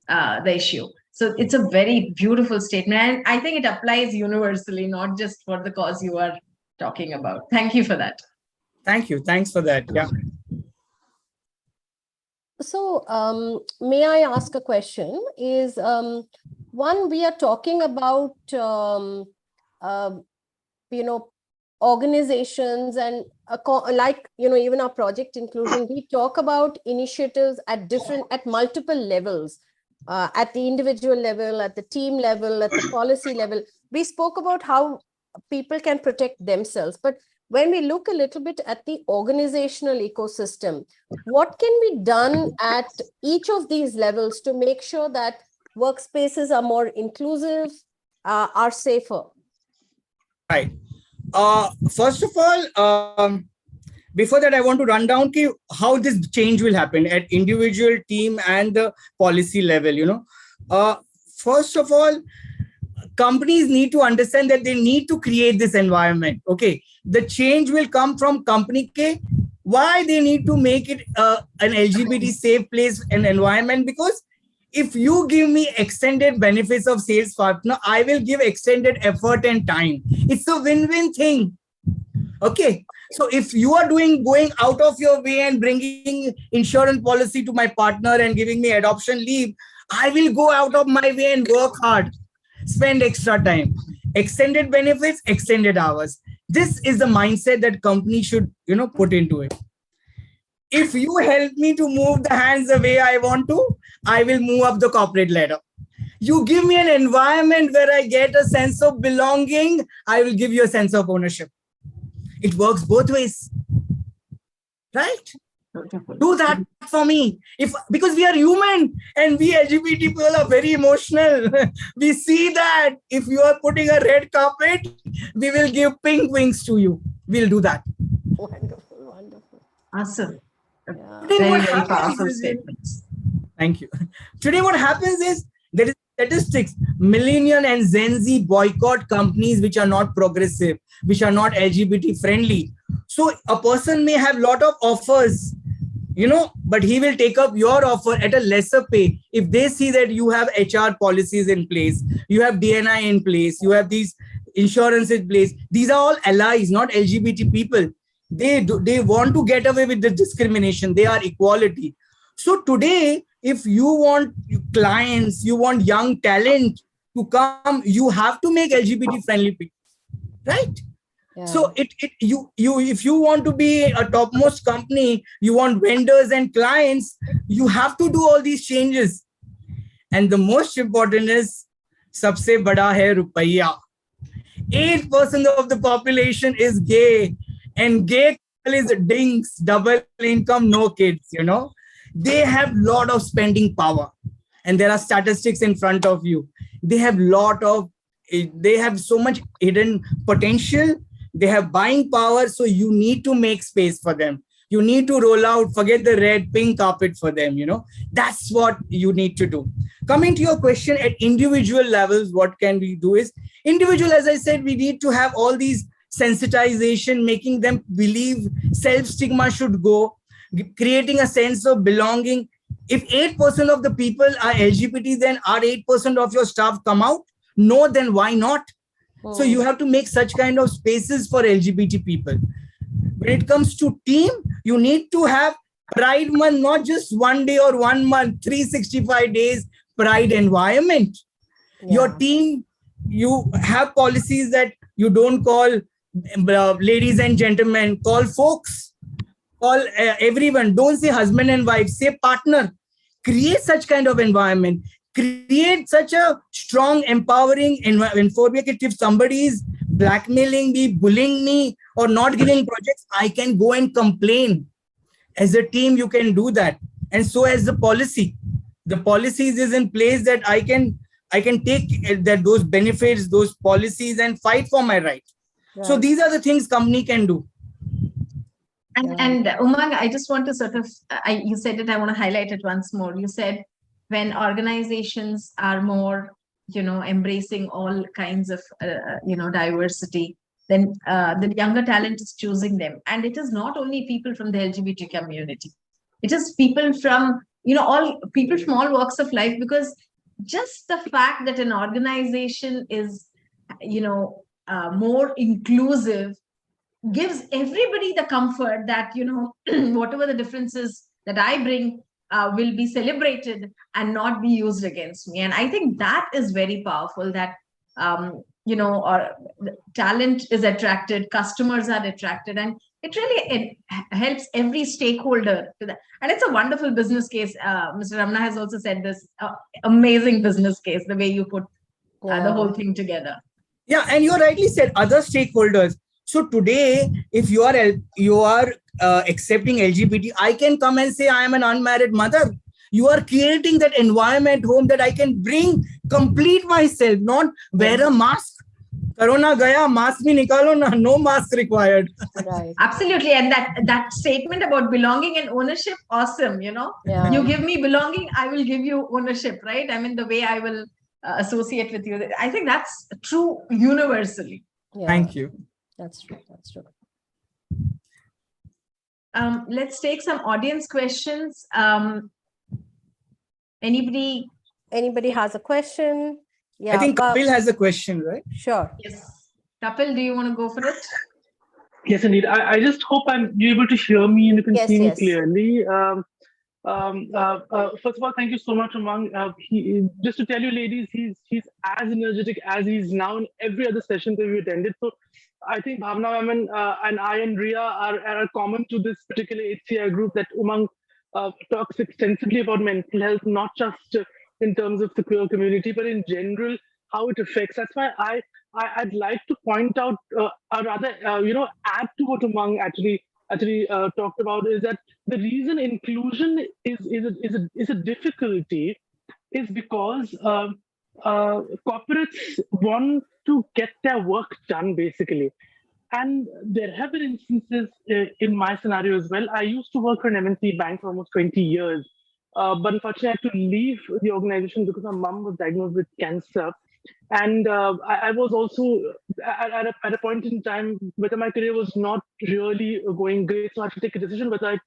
the issue. So it's a very beautiful statement. And I think it applies universally, not just for the cause you are talking about. Thank you for that. Thank you. Thanks for that. Yeah. So may I ask a question? Is one, we are talking about, organizations and like, even our project inclusion, we talk about initiatives at multiple levels, at the individual level, at the team level, at the policy level. We spoke about how people can protect themselves, but when we look a little bit at the organizational ecosystem, what can be done at each of these levels to make sure that workspaces are more inclusive, are safer? Right. First of all, before that, I want to run down how this change will happen at individual, team, and the policy level. First of all, companies need to understand that they need to create this environment. Okay, the change will come from company K. Why they need to make it an LGBT safe place and environment? Because if you give me extended benefits of sales partner, I will give extended effort and time. It's a win-win thing. Okay. So if you are going out of your way and bringing insurance policy to my partner and giving me adoption leave, I will go out of my way and work hard, spend extra time, extended benefits, extended hours. This is the mindset that company should, put into it. If you help me to move the hands the way I want to, I will move up the corporate ladder. You give me an environment where I get a sense of belonging, I will give you a sense of ownership. It works both ways, right? Do that for me. Because we are human and we LGBT people are very emotional. We see that if you are putting a red carpet, we will give pink wings to you. We'll do that. Wonderful. Awesome. Yeah. Very, very powerful statements. Thank you. Today, what happens is there is statistics. Millennial and Gen Z boycott companies which are not progressive, which are not LGBT friendly. So a person may have a lot of offers, but he will take up your offer at a lesser pay. If they see that you have HR policies in place, you have DNI in place, you have these insurance in place. These are all allies, not LGBT people. They want to get away with the discrimination. They are equality. So today, if you want clients, you want young talent to come, you have to make LGBT friendly people, right? Yeah. So if you want to be a topmost company, you want vendors and clients, you have to do all these changes. And the most important is, sabse bada hai rupaiya. 8% of the population is gay, and gay is dinks, double income, no kids, They have lot of spending power, and there are statistics in front of you. They have so much hidden potential. They have buying power. So you need to make space for them. You need to roll out, forget the red, pink carpet for them. That's what you need to do. Coming to your question, at individual levels, what can we do is individual, as I said, we need to have all these sensitization, making them believe self-stigma should go, creating a sense of belonging. If 8% of the people are LGBT, then are 8% of your staff come out? No, then why not? Oh. So you have to make such kind of spaces for LGBT people. When it comes to team, you need to have Pride Month, not just one day or 1 month, 365 days Pride environment. Yeah. Your team, you have policies that you don't call ladies and gentlemen, call folks. Call everyone. Don't say husband and wife. Say partner. Create such kind of environment. Create such a strong, empowering environment. If somebody is blackmailing me, bullying me, or not giving projects, I can go and complain. As a team, you can do that. And so as the policies is in place that I can take that those benefits, those policies, and fight for my right. So these are the things company can do. And Umang, I just want to sort of, you said it, I want to highlight it once more. You said when organizations are more, embracing all kinds of, diversity, then the younger talent is choosing them. And it is not only people from the LGBT community. It is people from, all people from all walks of life, because just the fact that an organization is, more inclusive gives everybody the comfort that, whatever the differences that I bring will be celebrated and not be used against me. And I think that is very powerful, that, or talent is attracted, customers are attracted, and it really helps every stakeholder to that. And it's a wonderful business case. Mr. Ramana has also said this amazing business case, the way you put the whole thing together. Yeah, and you rightly said other stakeholders. So today, if you are accepting LGBT, I can come and say I am an unmarried mother. You are creating that environment home that I can bring, complete myself, not wear a mask. Corona gaya, mask bhi nikalo na, no mask required. Right. Absolutely. And that statement about belonging and ownership, awesome. You give me belonging, I will give you ownership, right? I mean, the way I will associate with you. I think that's true universally. Yeah. Thank you. That's true. That's true. Let's take some audience questions. Anybody has a question? Yeah, I think Kapil has a question, right? Sure. Yes. Kapil, do you want to go for it? Yes, indeed. I just hope you're able to hear me and you can see me clearly. First of all, thank you so much, Umang. Just to tell you, ladies, he's as energetic as he's now in every other session that we attended. So I think Ananya-Women and I and Ria are common to this particular HCI group, that Umang talks extensively about mental health, not just in terms of the queer community, but in general, how it affects. That's why I'd like to point out, or rather, add to what Umang actually talked about, is that the reason inclusion is a difficulty is because corporates want to get their work done, basically. And there have been instances in my scenario as well. I used to work for an MNC bank for almost 20 years, but unfortunately I had to leave the organization because my mom was diagnosed with cancer. And I was also at a point in time whether my career was not really going great, so I had to take a decision whether I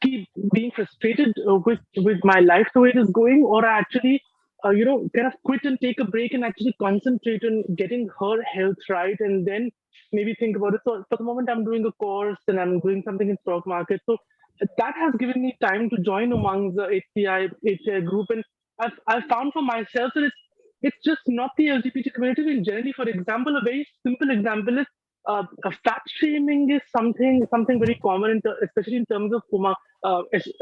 keep being frustrated with my life the way it is going, or I actually kind of quit and take a break and actually concentrate on getting her health right, and then maybe think about it. So for the moment, I'm doing a course and I'm doing something in stock market. So that has given me time to join Umang's HCI group, and I've found for myself that it's just not the LGBT community in generally. For example, a very simple example is fat shaming is something very common, especially in terms of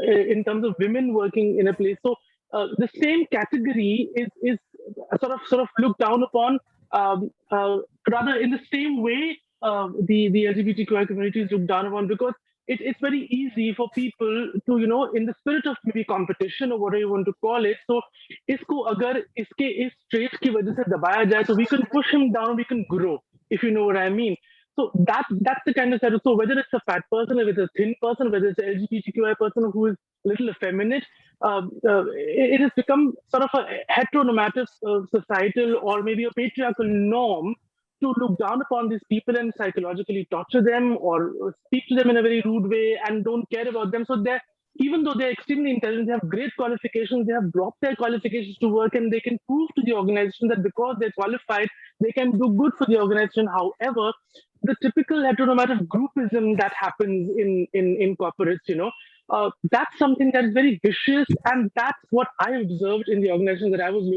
in terms of women working in a place. So the same category is sort of looked down upon, rather in the same way the LGBTQI community is looked down upon, because it's very easy for people to, in the spirit of maybe competition or whatever you want to call it, so isko agar iske is trait ki wajah se dabaya jaye, so we can push him down, we can grow, if you know what I mean. So that's the kind of setup. So whether it's a fat person, whether it's a thin person, whether it's an LGBTQI person who is a little effeminate, it has become sort of a heteronormative societal or maybe a patriarchal norm to look down upon these people and psychologically torture them or speak to them in a very rude way and don't care about them. So even though they're extremely intelligent, they have great qualifications, they have dropped their qualifications to work, and they can prove to the organization that because they're qualified, they can do good for the organization. However, the typical heteronormative groupism that happens in corporates, that's something that's very vicious, and that's what I observed in the organization that I was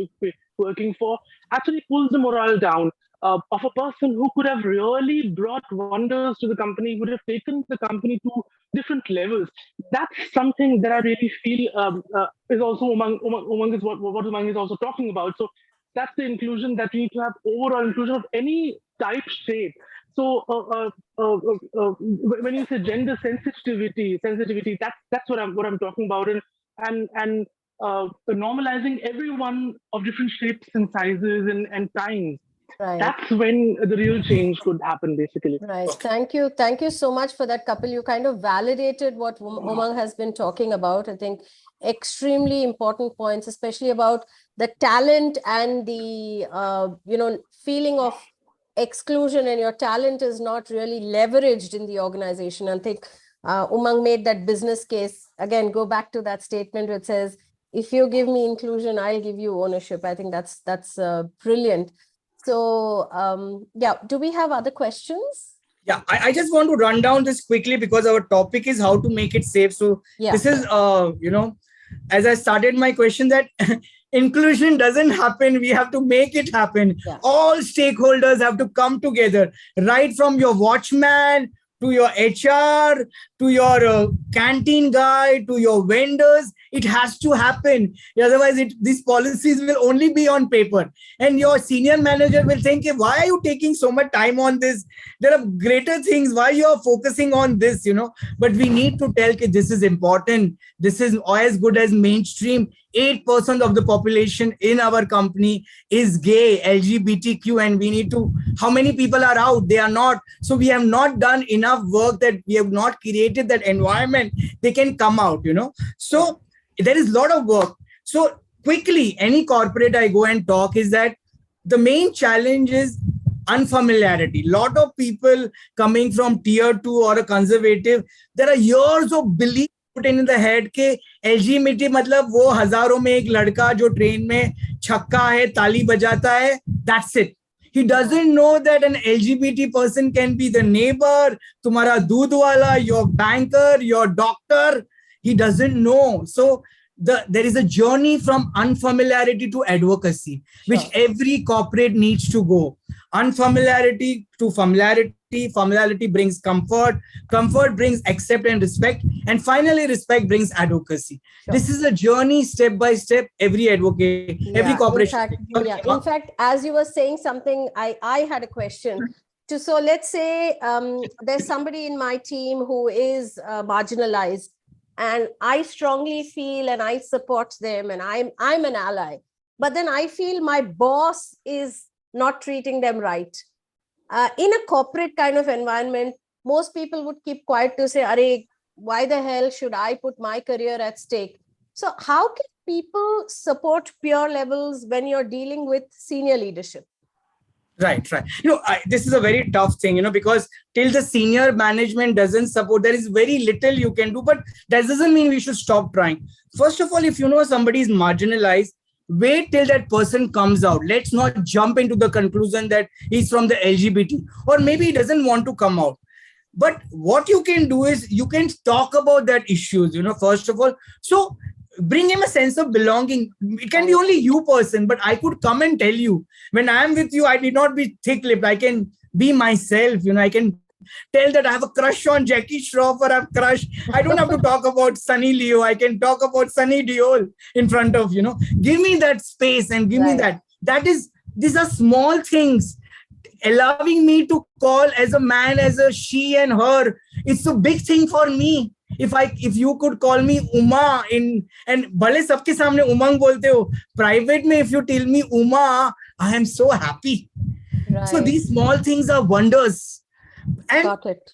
working for, actually pulls the morale down. of a person who could have really brought wonders to the company, would have taken the company to different levels. That's something that I really feel is also Umang is what Umang is also talking about. So that's the inclusion that we need to have, overall inclusion of any type, shape. So when you say gender sensitivity, that's what I'm talking about, and normalizing everyone of different shapes and sizes and times. Right. That's when the real change could happen, basically. Right. Thank you. Thank you so much for that, Kapil. You kind of validated what Umang has been talking about. I think extremely important points, especially about the talent and the, feeling of exclusion, and your talent is not really leveraged in the organization. I think Umang made that business case. Again, go back to that statement which says, if you give me inclusion, I'll give you ownership. I think that's brilliant. So, yeah, do we have other questions? Yeah, I just want to run down this quickly because our topic is how to make it safe. So this is, as I started my question, that inclusion doesn't happen. We have to make it happen. Yeah. All stakeholders have to come together, right from your watchman to your HR, to your canteen guy, to your vendors. It has to happen. Otherwise, these policies will only be on paper. And your senior manager will think, why are you taking so much time on this? There are greater things. Why you are focusing on this, But we need to tell that this is important. This is as good as mainstream. 8% of the population in our company is gay, LGBTQ, and we need to, how many people are out? They are not. So we have not done enough work, that we have not created that environment. They can come out, So there is a lot of work. So quickly, any corporate I go and talk is that the main challenge is unfamiliarity. Lot of people coming from tier 2 or a conservative, there are years of belief put in the head के LGBT मतलब वो हजारों में एक लड़का जो train में छक्का है, ताली बजाता है, that's it. He doesn't know that an LGBT person can be the neighbor, तुम्हारा दूध वाला, your banker, your doctor. He doesn't know. So there is a journey from unfamiliarity to advocacy, which every corporate needs to go. Unfamiliarity to familiarity. Familiarity brings comfort. Comfort brings accept and respect. And finally, respect brings advocacy. This is a journey, step by step, every advocate, every corporation. In fact, as you were saying something, I had a question. So let's say there's somebody in my team who is marginalized, and I strongly feel and I support them, and I'm an ally. But then I feel my boss is not treating them right. In a corporate kind of environment, most people would keep quiet to say, "Arey, why the hell should I put my career at stake?" So how can people support peer levels when you're dealing with senior leadership? Right. This is a very tough thing, because till the senior management doesn't support, there is very little you can do, but that doesn't mean we should stop trying. First of all, if somebody is marginalized, wait till that person comes out. Let's not jump into the conclusion that he's from the LGBT, or maybe he doesn't want to come out. But what you can do is you can talk about that issues, first of all. So bring him a sense of belonging. It can be only you person, but I could come and tell you, when I am with you, I need not be thick-lipped. I can be myself. I can tell that I have a crush on Jackie Shroff, or I have crush. I don't have to talk about Sunny Leo. I can talk about Sunny Deol in front of, give me that space and give me that. These are small things. Allowing me to call as a man, as a she and her, it's a big thing for me. If you could call me Uma and भले सबके सामने उमंग बोलते हो, private में if you tell me Uma, I am so happy. Right. So these small things are wonders. And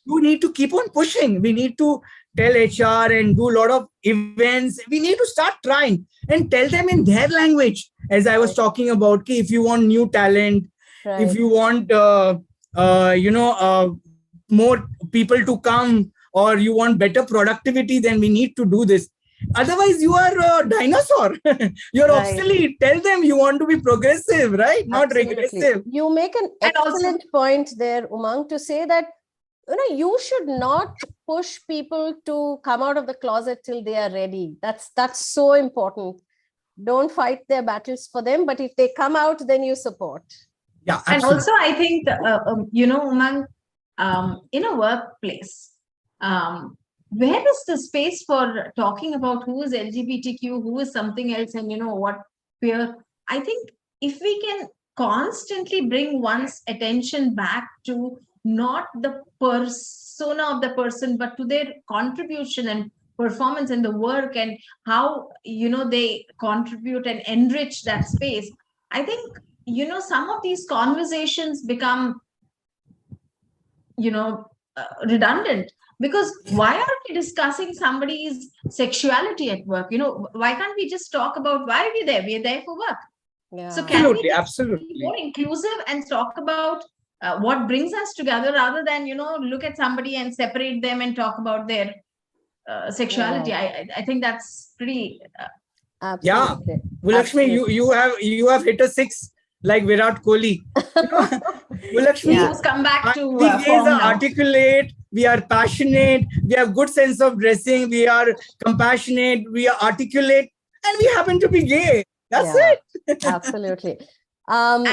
you need to keep on pushing. We need to tell HR and do a lot of events. We need to start trying and tell them in their language. As I was talking about, if you want new talent, if you want, more people to come, or you want better productivity, then we need to do this. Otherwise, you are a dinosaur. You're obsolete. Tell them you want to be progressive, right? Not regressive. You make an excellent point there, Umang, to say that you should not push people to come out of the closet till they are ready. That's so important. Don't fight their battles for them, but if they come out, then you support. Yeah, And absolutely. also, I think, Umang, in a workplace, where is the space for talking about who is LGBTQ, who is something else, and what peer? I think if we can constantly bring one's attention back to not the persona of the person, but to their contribution and performance in the work, and how they contribute and enrich that space. I think some of these conversations become redundant, because why are we discussing somebody's sexuality at work? Why can't we just talk about why are we there? We're there for work. So can we Absolutely, just be absolutely. more inclusive and talk about what brings us together, rather than look at somebody and separate them and talk about their sexuality? I think that's pretty Yeah, Absolutely. Lakshmi, you have hit a six like Virat Kohli. Lakshmi, Yeah. who's come back to we gays form are now. articulate, we are passionate, we have good sense of dressing, we are compassionate, we are articulate, and we happen to be gay. That's Yeah. it. Absolutely. And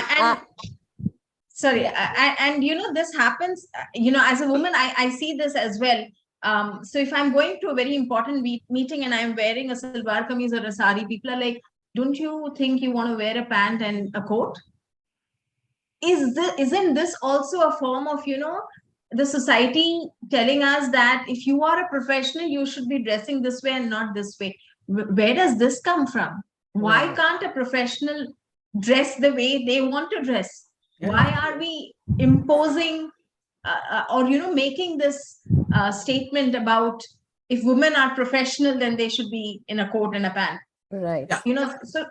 sorry, and this happens, as a woman, I see this as well. So if I'm going to a very important meeting and I'm wearing a salwar kameez or a sari, people are like, don't you think you want to wear a pant and a coat? Isn't this also a form of the society telling us that if you are a professional, you should be dressing this way and not this way? Where does this come from? Why can't a professional dress the way they want to dress? Why are we imposing or making this statement about, if women are professional, then they should be in a coat and a pant? Right. So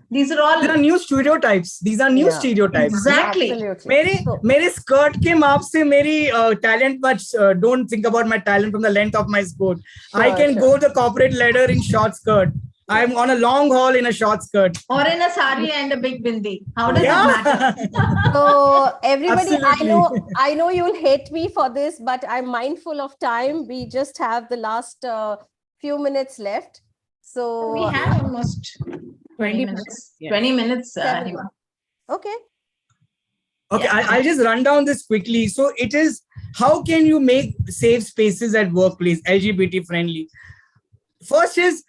these are all new stereotypes. These are new stereotypes. Exactly. Absolutely. मेरे skirt के माप से मेरी talent much don't think about my talent from the length of my skirt. I can go the corporate ladder in short skirt. I'm on a long haul in a short skirt. Or in a sari and a big bindi. How does it matter? So everybody, Absolutely. I know you'll hate me for this, but I'm mindful of time. We just have the last few minutes left. So We had almost 20 minutes. 20 minutes. Okay. Okay, I'll just run down this quickly. So it is, how can you make safe spaces at workplace LGBT friendly? First is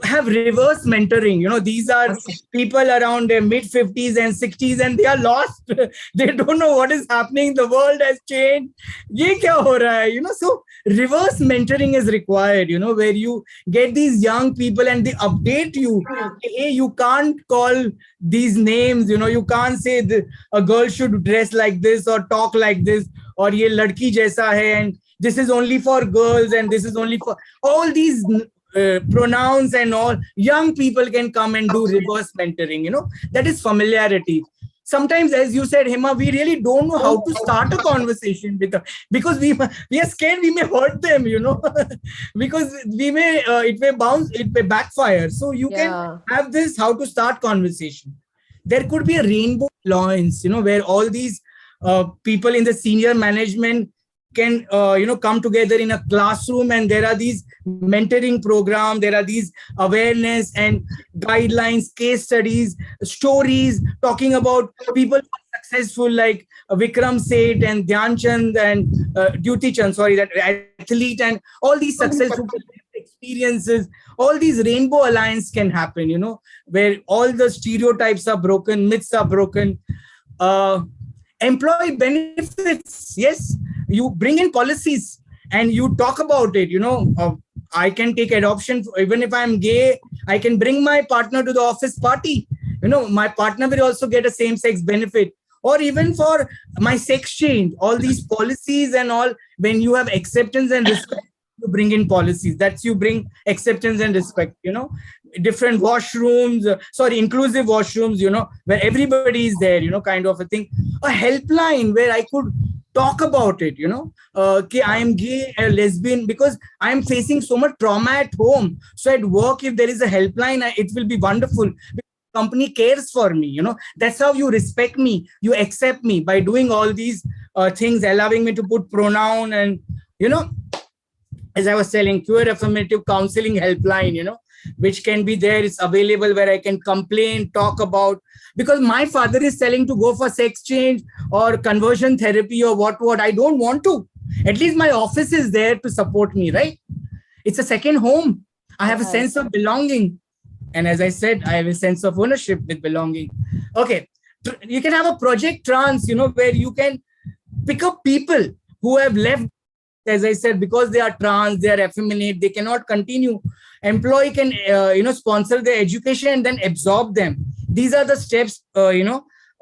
have reverse mentoring. These are people around their mid 50s and 60s, and they are lost. They don't know what is happening. The world has changed. Ye kya ho raha hai? So reverse mentoring is required, where you get these young people and they update you. Hey, you can't call these names, you can't say a girl should dress like this or talk like this, or ye ladki jaisa hai, and this is only for girls, and this is only for all these pronouns and all. Young people can come and do reverse mentoring. That is familiarity. Sometimes, as you said, Hema, we really don't know how to start a conversation with them, because we are scared we may hurt them, because we may it may bounce, it may backfire. So you can have this how to start conversation. There could be a rainbow alliance, where all these people in the senior management can come together in a classroom, and there are these mentoring programs, there are these awareness and guidelines, case studies, stories talking about people who are successful, like Vikram Seth and Dhyan Chand and Duty Chand, that athlete, and all these successful experiences. All these rainbow alliance can happen, where all the stereotypes are broken, myths are broken. Employee benefits, yes, you bring in policies and you talk about it. I can take adoption. Even if I'm gay, I can bring my partner to the office party. My partner will also get a same-sex benefit. Or even for my sex change, all these policies and all, when you have acceptance and respect, you bring in policies. That's you bring acceptance and respect, different washrooms, inclusive washrooms, where everybody is there, kind of a thing. A helpline where I could talk about it, okay, I am gay, a lesbian, because I am facing so much trauma at home. So at work, if there is a helpline, it will be wonderful. Company cares for me, that's how you respect me, you accept me, by doing all these things, allowing me to put pronoun, and as I was telling, queer affirmative counseling helpline, which can be there. It's available where I can complain, talk about, because my father is telling to go for sex change or conversion therapy or what. I don't want to. At least my office is there to support me, right? It's a second home. I have a sense of belonging. And as I said, I have a sense of ownership with belonging. Okay. You can have a project trans, where you can pick up people who have left, as I said, because they are trans, they are effeminate, they cannot continue. Employee can, sponsor their education and then absorb them. These are the steps,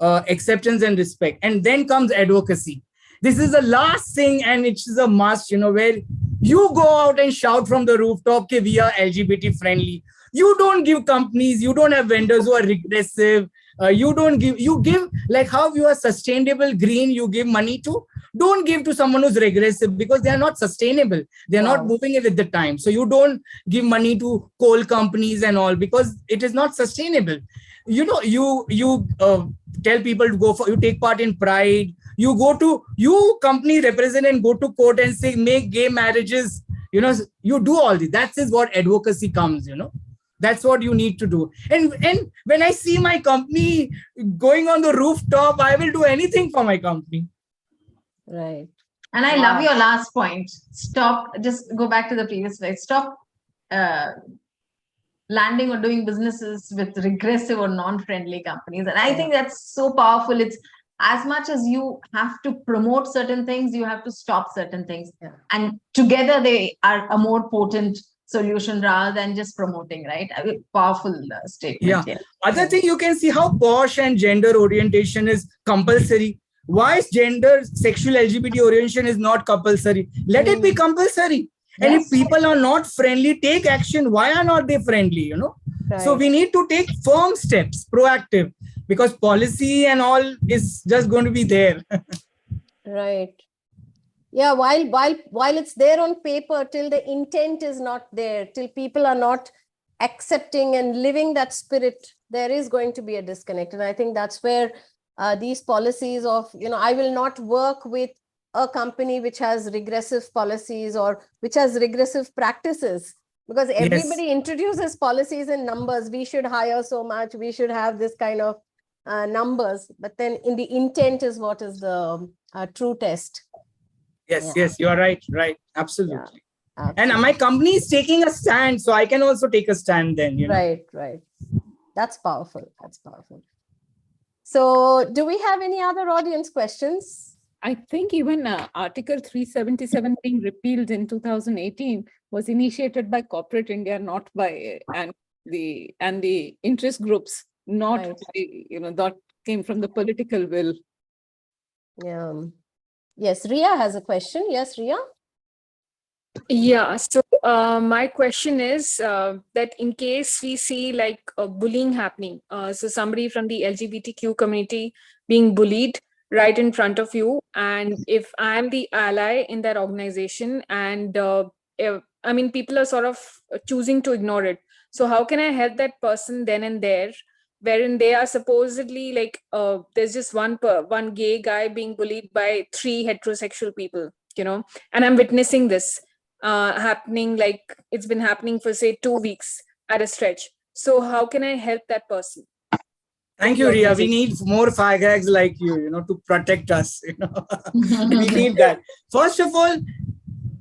acceptance and respect. And then comes advocacy. This is the last thing, and it is a must, where you go out and shout from the rooftop, okay, we are LGBT friendly. You don't give companies, you don't have vendors who are regressive. You give like how you are sustainable, green, you give money to. Don't give to someone who's regressive, because they are not sustainable. They are not moving it with the time. So you don't give money to coal companies and all, because it is not sustainable. You tell people to go for, you take part in Pride. You company represent and go to court and say, make gay marriages. You do all this. That is what advocacy comes, That's what you need to do. And when I see my company going on the rooftop, I will do anything for my company. Right. And I love your last point. Stop, just go back to the previous slide. Stop landing or doing businesses with regressive or non-friendly companies. And I think that's so powerful. It's as much as you have to promote certain things, you have to stop certain things. Yeah. And together they are a more potent solution rather than just promoting, right? A powerful statement. Yeah. Other thing, you can see how posh and gender orientation is compulsory. Why is gender, sexual LGBT orientation is not compulsory? Let it be compulsory. And if people are not friendly, take action. Why are not they friendly? Right. So we need to take firm steps, proactive, because policy and all is just going to be there. Right. Yeah, while it's there on paper, till the intent is not there, till people are not accepting and living that spirit, there is going to be a disconnect. And I think that's where these policies of, I will not work with a company which has regressive policies or which has regressive practices, because everybody introduces policies and numbers. We should hire so much, we should have this kind of numbers, but then in the intent is what is the true test. Yes, you are right. Absolutely. And my company is taking a stand, so I can also take a stand then. Right. That's powerful. So do we have any other audience questions? I think even Article 377 being repealed in 2018 was initiated by corporate India, not by the interest groups, not that came from the political will. Yeah. Yes, Ria has a question. Yes, Ria. Yeah, so my question is that in case we see like bullying happening, so somebody from the LGBTQ community being bullied right in front of you, and if I'm the ally in that organization, and people are sort of choosing to ignore it, so how can I help that person then and there, wherein they are supposedly like there's just one gay guy being bullied by 3 heterosexual people, and I'm witnessing this happening, like it's been happening for say 2 weeks at a stretch. So how can I help that person? Thank you, Ria. We need more fire gags like you, to protect us. We need that. First of all,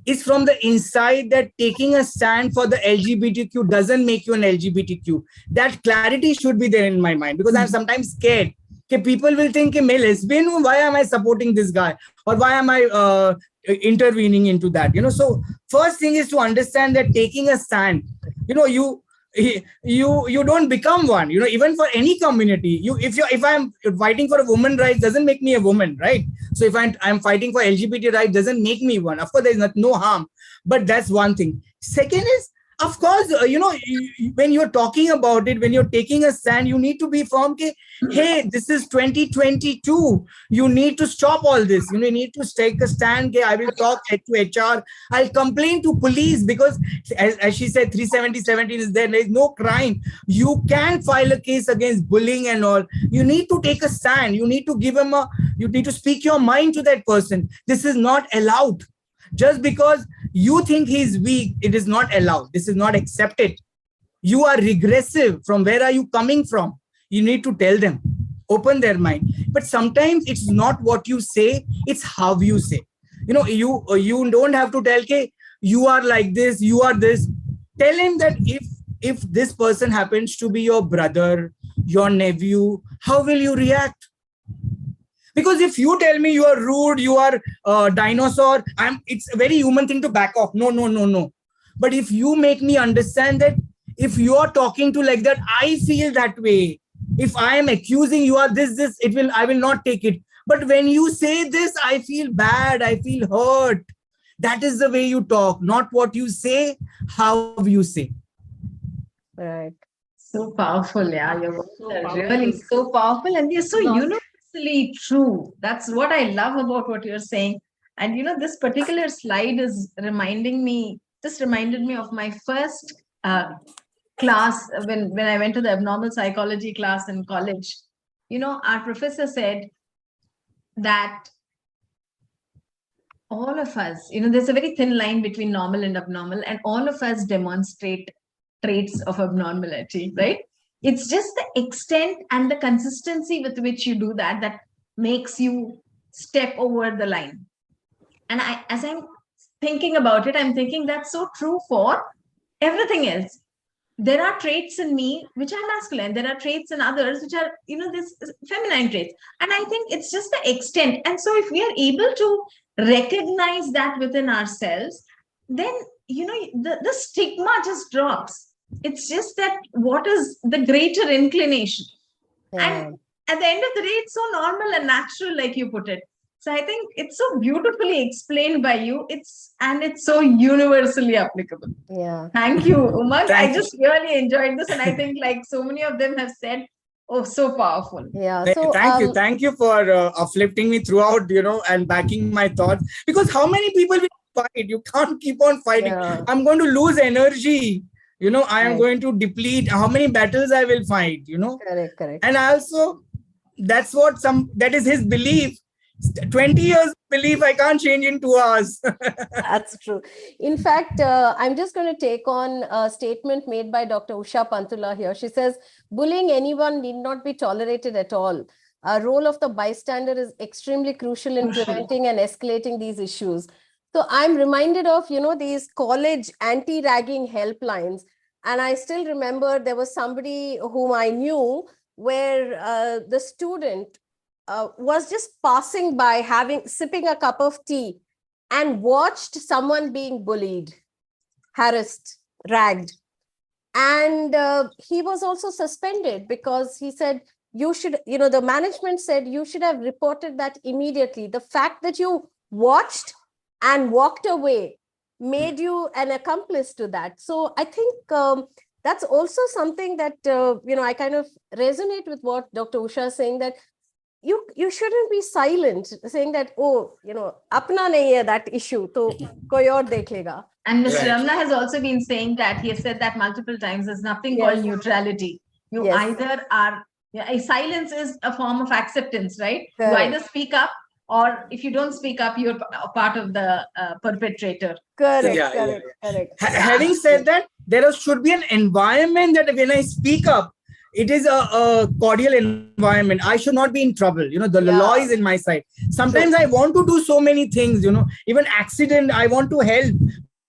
it's from the inside that taking a stand for the LGBTQ doesn't make you an LGBTQ. That clarity should be there in my mind, because I'm sometimes scared. Okay, people will think, I'm lesbian, why am I supporting this guy? Or why am I intervening into that? So first thing is to understand that taking a stand, you don't become one, even for any community. If I'm fighting for a woman rights, doesn't make me a woman, right? So if I'm fighting for LGBT rights, doesn't make me one. Of course, there's no harm, but that's one thing. Second is, of course, when you're talking about it, when you're taking a stand, you need to be firm. Hey, this is 2022. You need to stop all this. You need to take a stand. I will talk to HR. I'll complain to police, because as she said, 370-17 is there. There is no crime. You can file a case against bullying and all. You need to take a stand. You need to you need to speak your mind to that person. This is not allowed. Just because you think he's weak, it is not allowed. This is not accepted. You are regressive. From where are you coming from? You need to tell them, open their mind. But sometimes it's not what you say, it's how you say. You don't have to tell, okay, you are like this, you are this. Tell him that if this person happens to be your brother, your nephew, how will you react? Because if you tell me you are rude, you are a dinosaur, it's a very human thing to back off. No. But if you make me understand that if you are talking to like that, I feel that way. If I am accusing you are this, I will not take it. But when you say this, I feel bad, I feel hurt. That is the way you talk, not what you say, how you say. Right. So powerful, yeah. Your words So are powerful. really so powerful, and they're so Not- universally true. That's what I love about what you're saying. And this particular slide is reminded me of my first class when I went to the abnormal psychology class in college. Our professor said that all of us, there's a very thin line between normal and abnormal, and all of us demonstrate traits of abnormality, right? It's just the extent and the consistency with which you do that makes you step over the line. And as I'm thinking about it, I'm thinking that's so true for everything else. There are traits in me which are masculine. There are traits in others which are, this feminine traits. And I think it's just the extent. And so if we are able to recognize that within ourselves, then, the stigma just drops. It's just that what is the greater inclination? Yeah. And at the end of the day, it's so normal and natural, like you put it. So I think it's so beautifully explained by you. It's so universally applicable. Yeah. Thank you, Umang. Thank I just really enjoyed this, and I think like so many of them have said, oh, so powerful. Yeah. So Thank you for uplifting me throughout, and backing my thoughts. Because how many people will fight? You can't keep on fighting. Yeah. I'm going to lose energy. I am Right. going to deplete. How many battles I will fight? Correct. And also, that is his belief. 20 years belief I can't change in 2 hours. That's true. In fact, I'm just going to take on a statement made by Dr. Usha Pantula here. She says, bullying anyone need not be tolerated at all. A role of the bystander is extremely crucial in preventing and escalating these issues. So I'm reminded of, these college anti-ragging helplines. And I still remember there was somebody whom I knew where the student was just passing by, sipping a cup of tea, and watched someone being bullied, harassed, ragged. And he was also suspended because he said, you should, the management said you should have reported that immediately. The fact that you watched and walked away made you an accomplice to that. So I think that's also something that, I kind of resonate with what Dr. Usha is saying, that you shouldn't be silent, saying that, apna nahi hai that issue, to koi aur dekh lega. And Mr. Ramna has also been saying that, he has said that multiple times, there's nothing called neutrality. You either are, silence is a form of acceptance, right? Correct. You either speak up, or if you don't speak up, you're a part of the perpetrator. Correct. Having said that, there should be an environment that when I speak up, it is a cordial environment. I should not be in trouble. The law is in my side. Sometimes I want to do so many things, even accident, I want to help,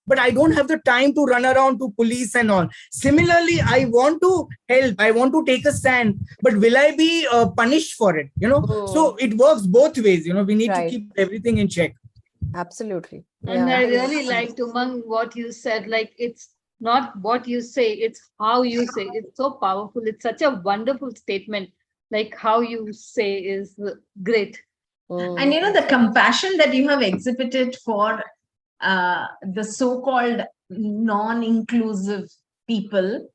but I don't have the time to run around to police and all. Similarly, I want to help, I want to take a stand, but will I be punished for it? So it works both ways. We need to keep everything in check. Absolutely. And I really liked, Umang, what you said, like it's not what you say, it's how you say. It's so powerful. It's such a wonderful statement. Like how you say is great. And the compassion that you have exhibited for the so-called non-inclusive people,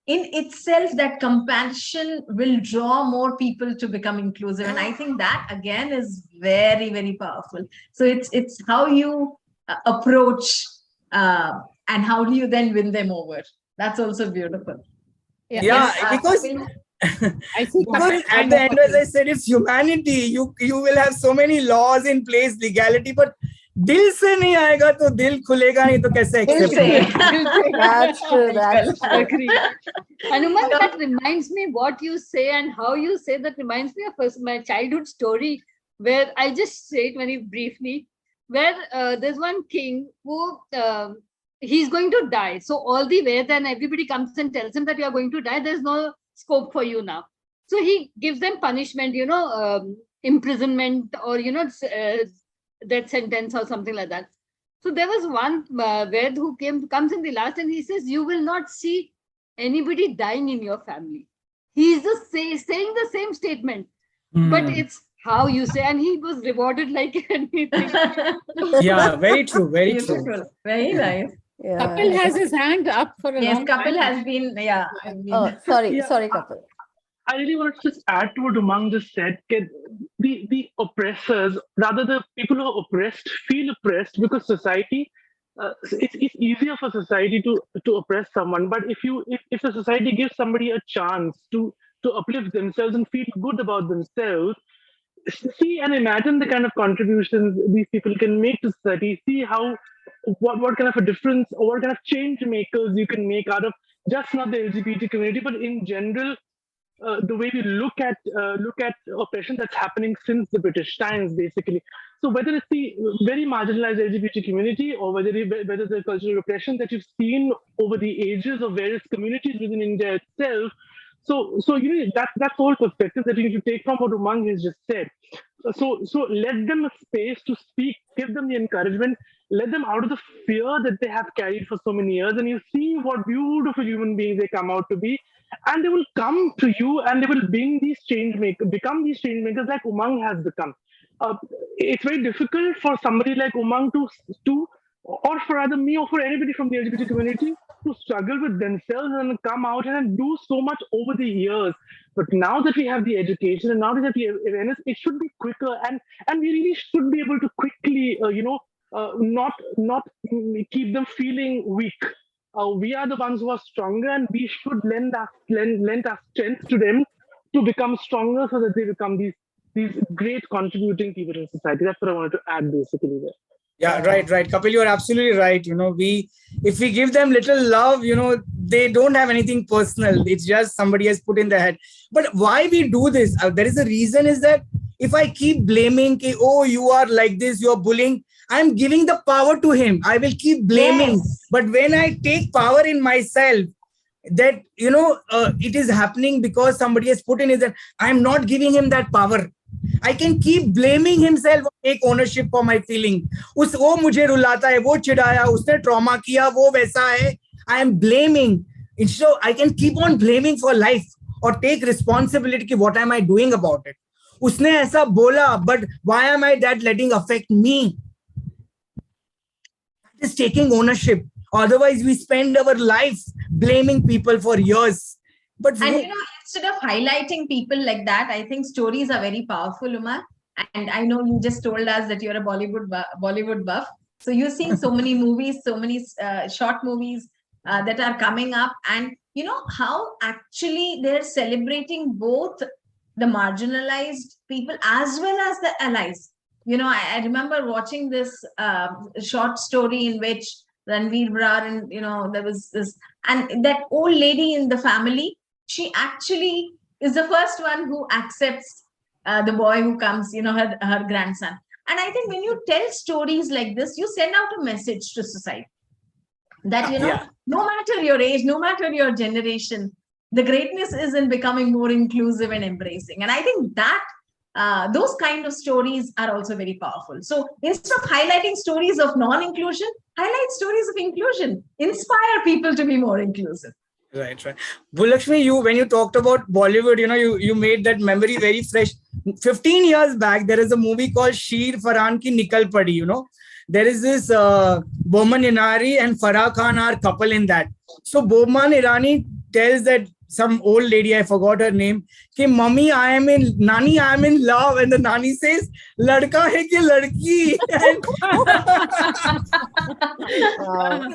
in itself, that compassion will draw more people to become inclusive. And I think that again is very, very powerful. So it's how you approach and how do you then win them over? That's also beautiful. Because I think because at the end, as I said, it's humanity. You will have so many laws in place, legality, but दिल से नहीं आएगा तो दिल खुलेगा नहीं तो कैसे accept Dilse. That's true. That's true. Agree. And Umang, that reminds me what you say and how you say, that reminds me of my childhood story, where I'll just say it very briefly, where there's one king who he's going to die. So all the way, then everybody comes and tells him that you are going to die. There's no scope for you now. So he gives them punishment, imprisonment, or death sentence or something like that. So there was one Ved who comes in the last, and he says, you will not see anybody dying in your family. He's just saying the same statement, but it's how you say, and he was rewarded like anything. Yeah, very true, very true. Beautiful. Very nice. Yeah. Kapil has his hand up for a Yes, long Kapil time. has been, yeah. Oh, sorry, Yeah. sorry, Kapil. I really want to just add to what Umang just said. The oppressors, rather the people who are oppressed, feel oppressed because society. It's easier for society to oppress someone, but if the society gives somebody a chance to uplift themselves and feel good about themselves, see and imagine the kind of contributions these people can make to society. See what kind of a difference or what kind of change makers you can make out of just not the LGBT community, but in general. The way we look at oppression that's happening since the British times, basically. So whether it's the very marginalized LGBT community or whether the cultural oppression that you've seen over the ages of various communities within India itself, so that's whole perspective that you need to take from what Umang has just said. So let them a space to speak, give them the encouragement, let them out of the fear that they have carried for so many years, and you see what beautiful human beings they come out to be. And they will come to you and they will become these change makers like Umang has become. It's very difficult for somebody like Umang to or for either me or for anybody from the LGBT community to struggle with themselves and come out and do so much over the years. But now that we have the education and now that we have the awareness, it should be quicker, and we really should be able to quickly, not keep them feeling weak. We are the ones who are stronger, and we should lend our strength to them to become stronger, so that they become these great contributing people in society. That's what I wanted to add, basically. There. Yeah, right. Kapil, you're absolutely right. If we give them little love, they don't have anything personal. It's just somebody has put in their head. But why we do this? There is a reason, is that if I keep blaming, oh, you are like this, you're bullying, I'm giving the power to him. I will keep blaming. Yes. But when I take power in myself, that, it is happening because somebody has put in his head, I'm not giving him that power. I can keep blaming himself or take ownership for my feeling. वो मुझे रुलाता है, वो चिढ़ाया, उसने trauma किया, वो वैसा है. I am blaming. So I can keep on blaming for life or take responsibility. What am I doing about it? उसने ऐसा बोला, but why am I that letting affect me? That is taking ownership. Otherwise, we spend our life blaming people for years. But instead of highlighting people like that, I think stories are very powerful, Umar. And I know you just told us that you're a Bollywood buff. So you're seeing so many movies, so many short movies that are coming up. And how actually they're celebrating both the marginalized people as well as the allies. I remember watching this short story in which Ranveer Brar and, there was this, and that old lady in the family, she actually is the first one who accepts the boy who comes, her grandson. And I think when you tell stories like this, you send out a message to society that, no matter your age, no matter your generation, the greatness is in becoming more inclusive and embracing. And I think that those kind of stories are also very powerful. So instead of highlighting stories of non-inclusion, highlight stories of inclusion, inspire people to be more inclusive. Right. Bulakshmi, when you talked about Bollywood, you made that memory very fresh. 15 years back, there is a movie called Sheer Farhan Ki Nikal Padi, There is this Boman Irani and Farah Khan are couple in that. So Boman Irani tells that some old lady, I forgot her name, कि Mummy, Nani, I am in love. And the Nani says, Ladka hai ki ladki?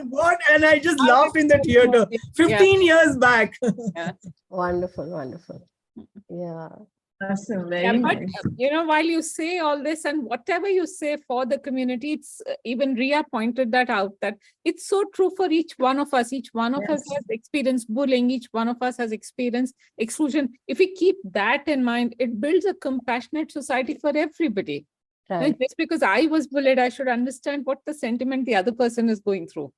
What? And I just laughed in the theater. 15 years back. Wonderful. Yeah. Awesome. Very Yeah, but nice. while you say all this and whatever you say for the community, it's even Ria pointed that out, that it's so true for each one of us. Each one of us Yes. has experienced bullying. Each one of us has experienced exclusion. If we keep that in mind, it builds a compassionate society for everybody. Right. Just because I was bullied, I should understand what the sentiment the other person is going through.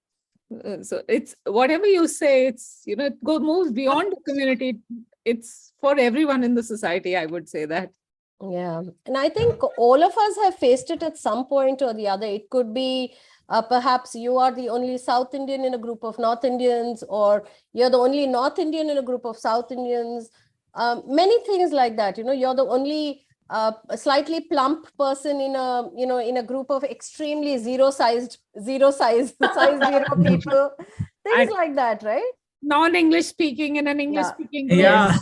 So it's whatever you say, it's, it moves beyond the community. It's for everyone in the society, I would say that. Yeah. And I think all of us have faced it at some point or the other. It could be perhaps you are the only South Indian in a group of North Indians, or you're the only North Indian in a group of South Indians. Many things like that. You're the only slightly plump person in a group of extremely size zero people. Things like that, right? Non-English speaking in an English speaking group. Yeah.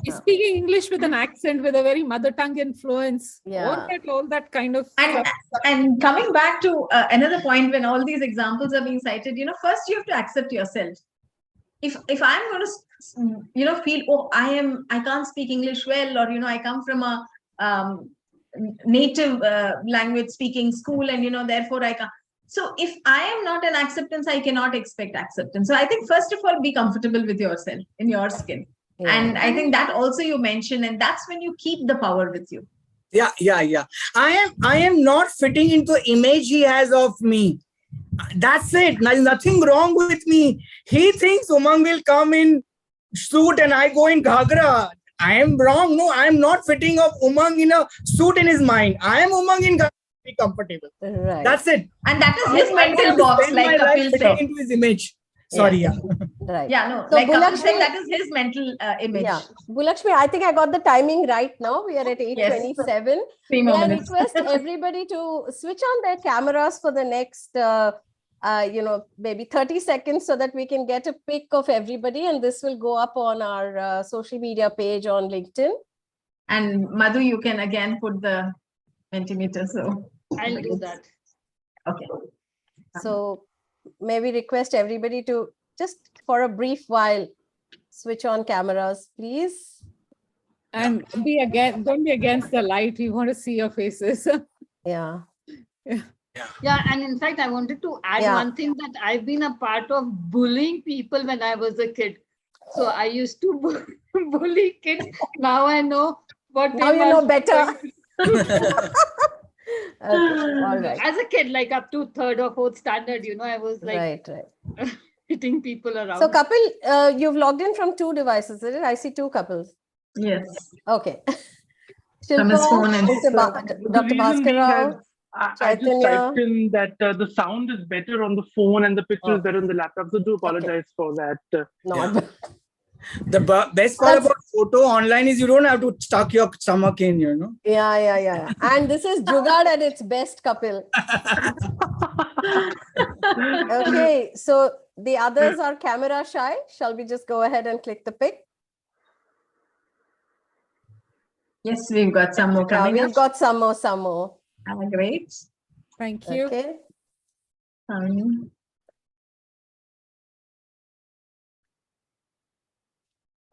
Speaking English with an accent, with a very mother tongue influence. Yeah. All that kind of and coming back to another point, when all these examples are being cited, first you have to accept yourself. If I'm going to feel, I can't speak English well, or I come from a native language speaking school, and therefore I can't. So if I am not an acceptance, I cannot expect acceptance. So I think first of all, be comfortable with yourself, in your skin. Yeah. And I think that also you mentioned, and that's when you keep the power with you. Yeah. I am not fitting into the image he has of me. That's it. There's nothing wrong with me. He thinks Umang will come in suit and I go in ghagra. I am wrong. No, I am not fitting of Umang in a suit in his mind. I am Umang in ghagra. Be comfortable. Right. That's it. And that is his mental box, like Kapil said. Into his image. Sorry, yeah. Right. Yeah, no, So like Kapil said, that is his mental image. Yeah. Bulakshmi, I think I got the timing right now. We are at 8:27. Yes. 3 more I minutes. request everybody to switch on their cameras for the next, maybe 30 seconds, so that we can get a pic of everybody. And this will go up on our social media page on LinkedIn. And Madhu, you can again put the Mentimeter. So I'll do that. Okay. So may we request everybody to just for a brief while switch on cameras, please. And don't be against the light. We want to see your faces. Yeah. Yeah, and in fact, I wanted to add one thing, that I've been a part of bullying people when I was a kid. So I used to bully kids. Now I know what now you know better. Okay, all right. As a kid, like up to 3rd or 4th standard, I was like hitting people around. So Kapil, you've logged in from 2 devices, is it? I see 2 couples. Yes. Okay. From his phone and Dr. Bhaskar Rao. I just typed in that the sound is better on the phone and the picture is better on the laptop. So do apologize for that. The best part about photo online is you don't have to stuck your stomach in, Yeah. And this is Jugad at its best, Kapil. Okay, so the others are camera shy. Shall we just go ahead and click the pic? Yes, we've got some more coming. We've got some more. Great. Thank you. Okay.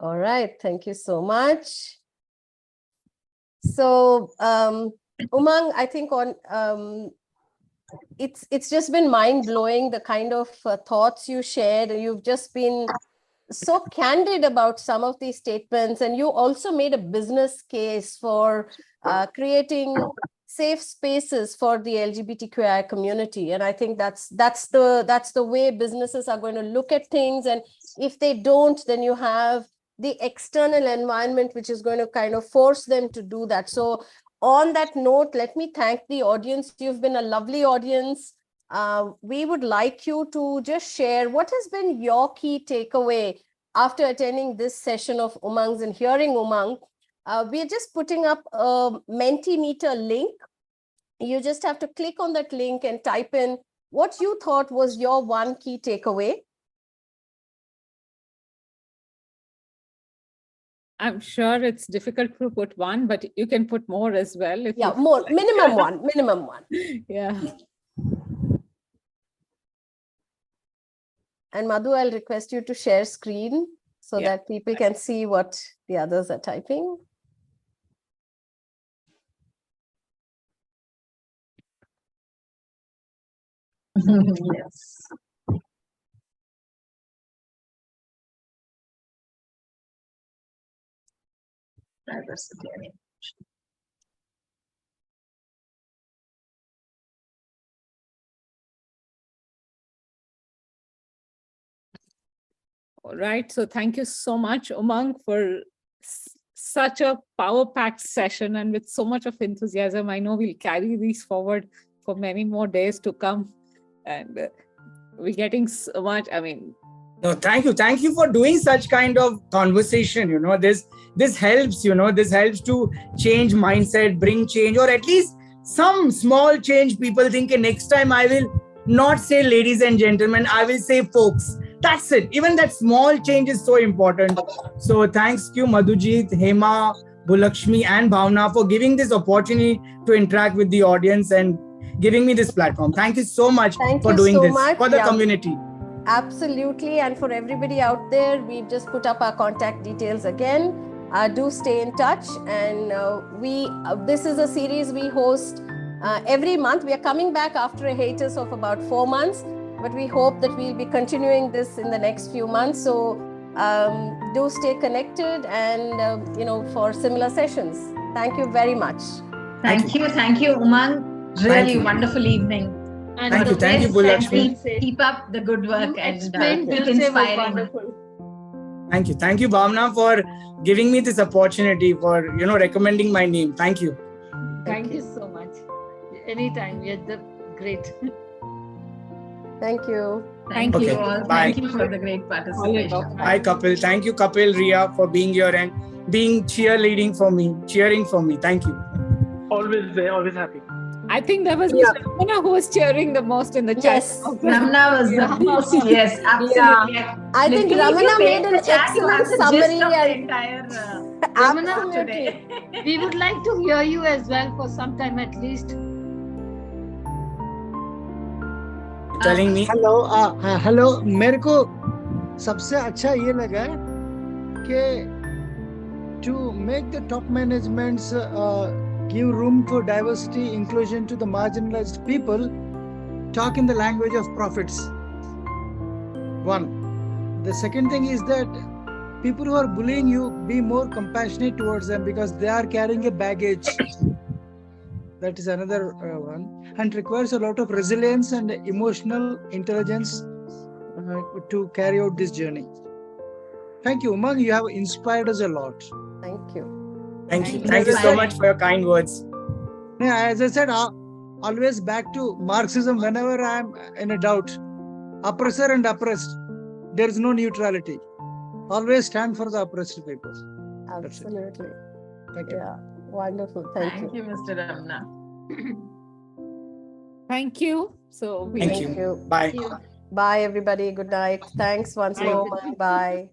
All right. Thank you so much. So, Umang, I think it's just been mind-blowing, the kind of thoughts you shared. You've just been so candid about some of these statements, and you also made a business case for creating safe spaces for the LGBTQI community. And I think that's the way businesses are going to look at things. And if they don't, then you have the external environment, which is going to kind of force them to do that. So on that note, let me thank the audience. You've been a lovely audience. We would like you to just share what has been your key takeaway after attending this session of Umang's and hearing Umang. We're just putting up a Mentimeter link. You just have to click on that link and type in what you thought was your one key takeaway. I'm sure it's difficult to put one, but you can put more as well. More, minimum one. Yeah. And Madhu, I'll request you to share screen so that people can see what the others are typing. Yes. Diversity and inclusion. All right. So thank you so much, Umang, for such a power-packed session and with so much of enthusiasm. I know we'll carry these forward for many more days to come. And we're getting so much, No, thank you. Thank you for doing such kind of conversation. This helps, this helps to change mindset, bring change, or at least some small change. People think next time I will not say ladies and gentlemen, I will say folks. That's it. Even that small change is so important. So thanks to Madhujit, Hema, Bulakshmi, and Bhavna for giving this opportunity to interact with the audience and giving me this platform. Thank you so much for doing this for the community. Absolutely. And for everybody out there, we've just put up our contact details again. Do stay in touch. And this is a series we host every month. We are coming back after a hiatus of about 4 months, but we hope that we'll be continuing this in the next few months. So do stay connected and, for similar sessions. Thank you very much. Thank you, Umang. Really wonderful evening. And thank you, Bulakshmi. Keep up the good work and keep inspiring. Thank you, Bhavna, for giving me this opportunity, for recommending my name. Thank you. Thank you so much. Anytime, you're great. Thank you. Thank you all. Bye. Thank you for the great participation. Bye, Kapil. Thank you, Kapil, Ria, for being here and being cheering for me. Thank you. Always there, always happy. I think that was Ramana who was cheering the most in the chat. Yes, Ramana was the most. Yes, absolutely. Yeah. I think Ramana made an excellent summary. Absolutely. We would like to hear you as well for some time at least. Telling me. Hello मेरे को सबसे अच्छा ये लगा कि to make the top managements give room for diversity, inclusion to the marginalized people, talk in the language of profits. One. The second thing is that people who are bullying you, be more compassionate towards them because they are carrying a baggage. That is another one, and requires a lot of resilience and emotional intelligence to carry out this journey. Thank you, Umang. You have inspired us a lot. Thank you. Thank you so much for your kind words. As I said, always back to Marxism whenever I am in a doubt. Oppressor and oppressed. There is no neutrality. Always stand for the oppressed people. Absolutely. Thank you. Yeah. Wonderful. Thank you. Thank you, Mr. Ramana. Thank you. So Thank you. Bye. Bye, everybody. Good night. Thanks once more. Bye.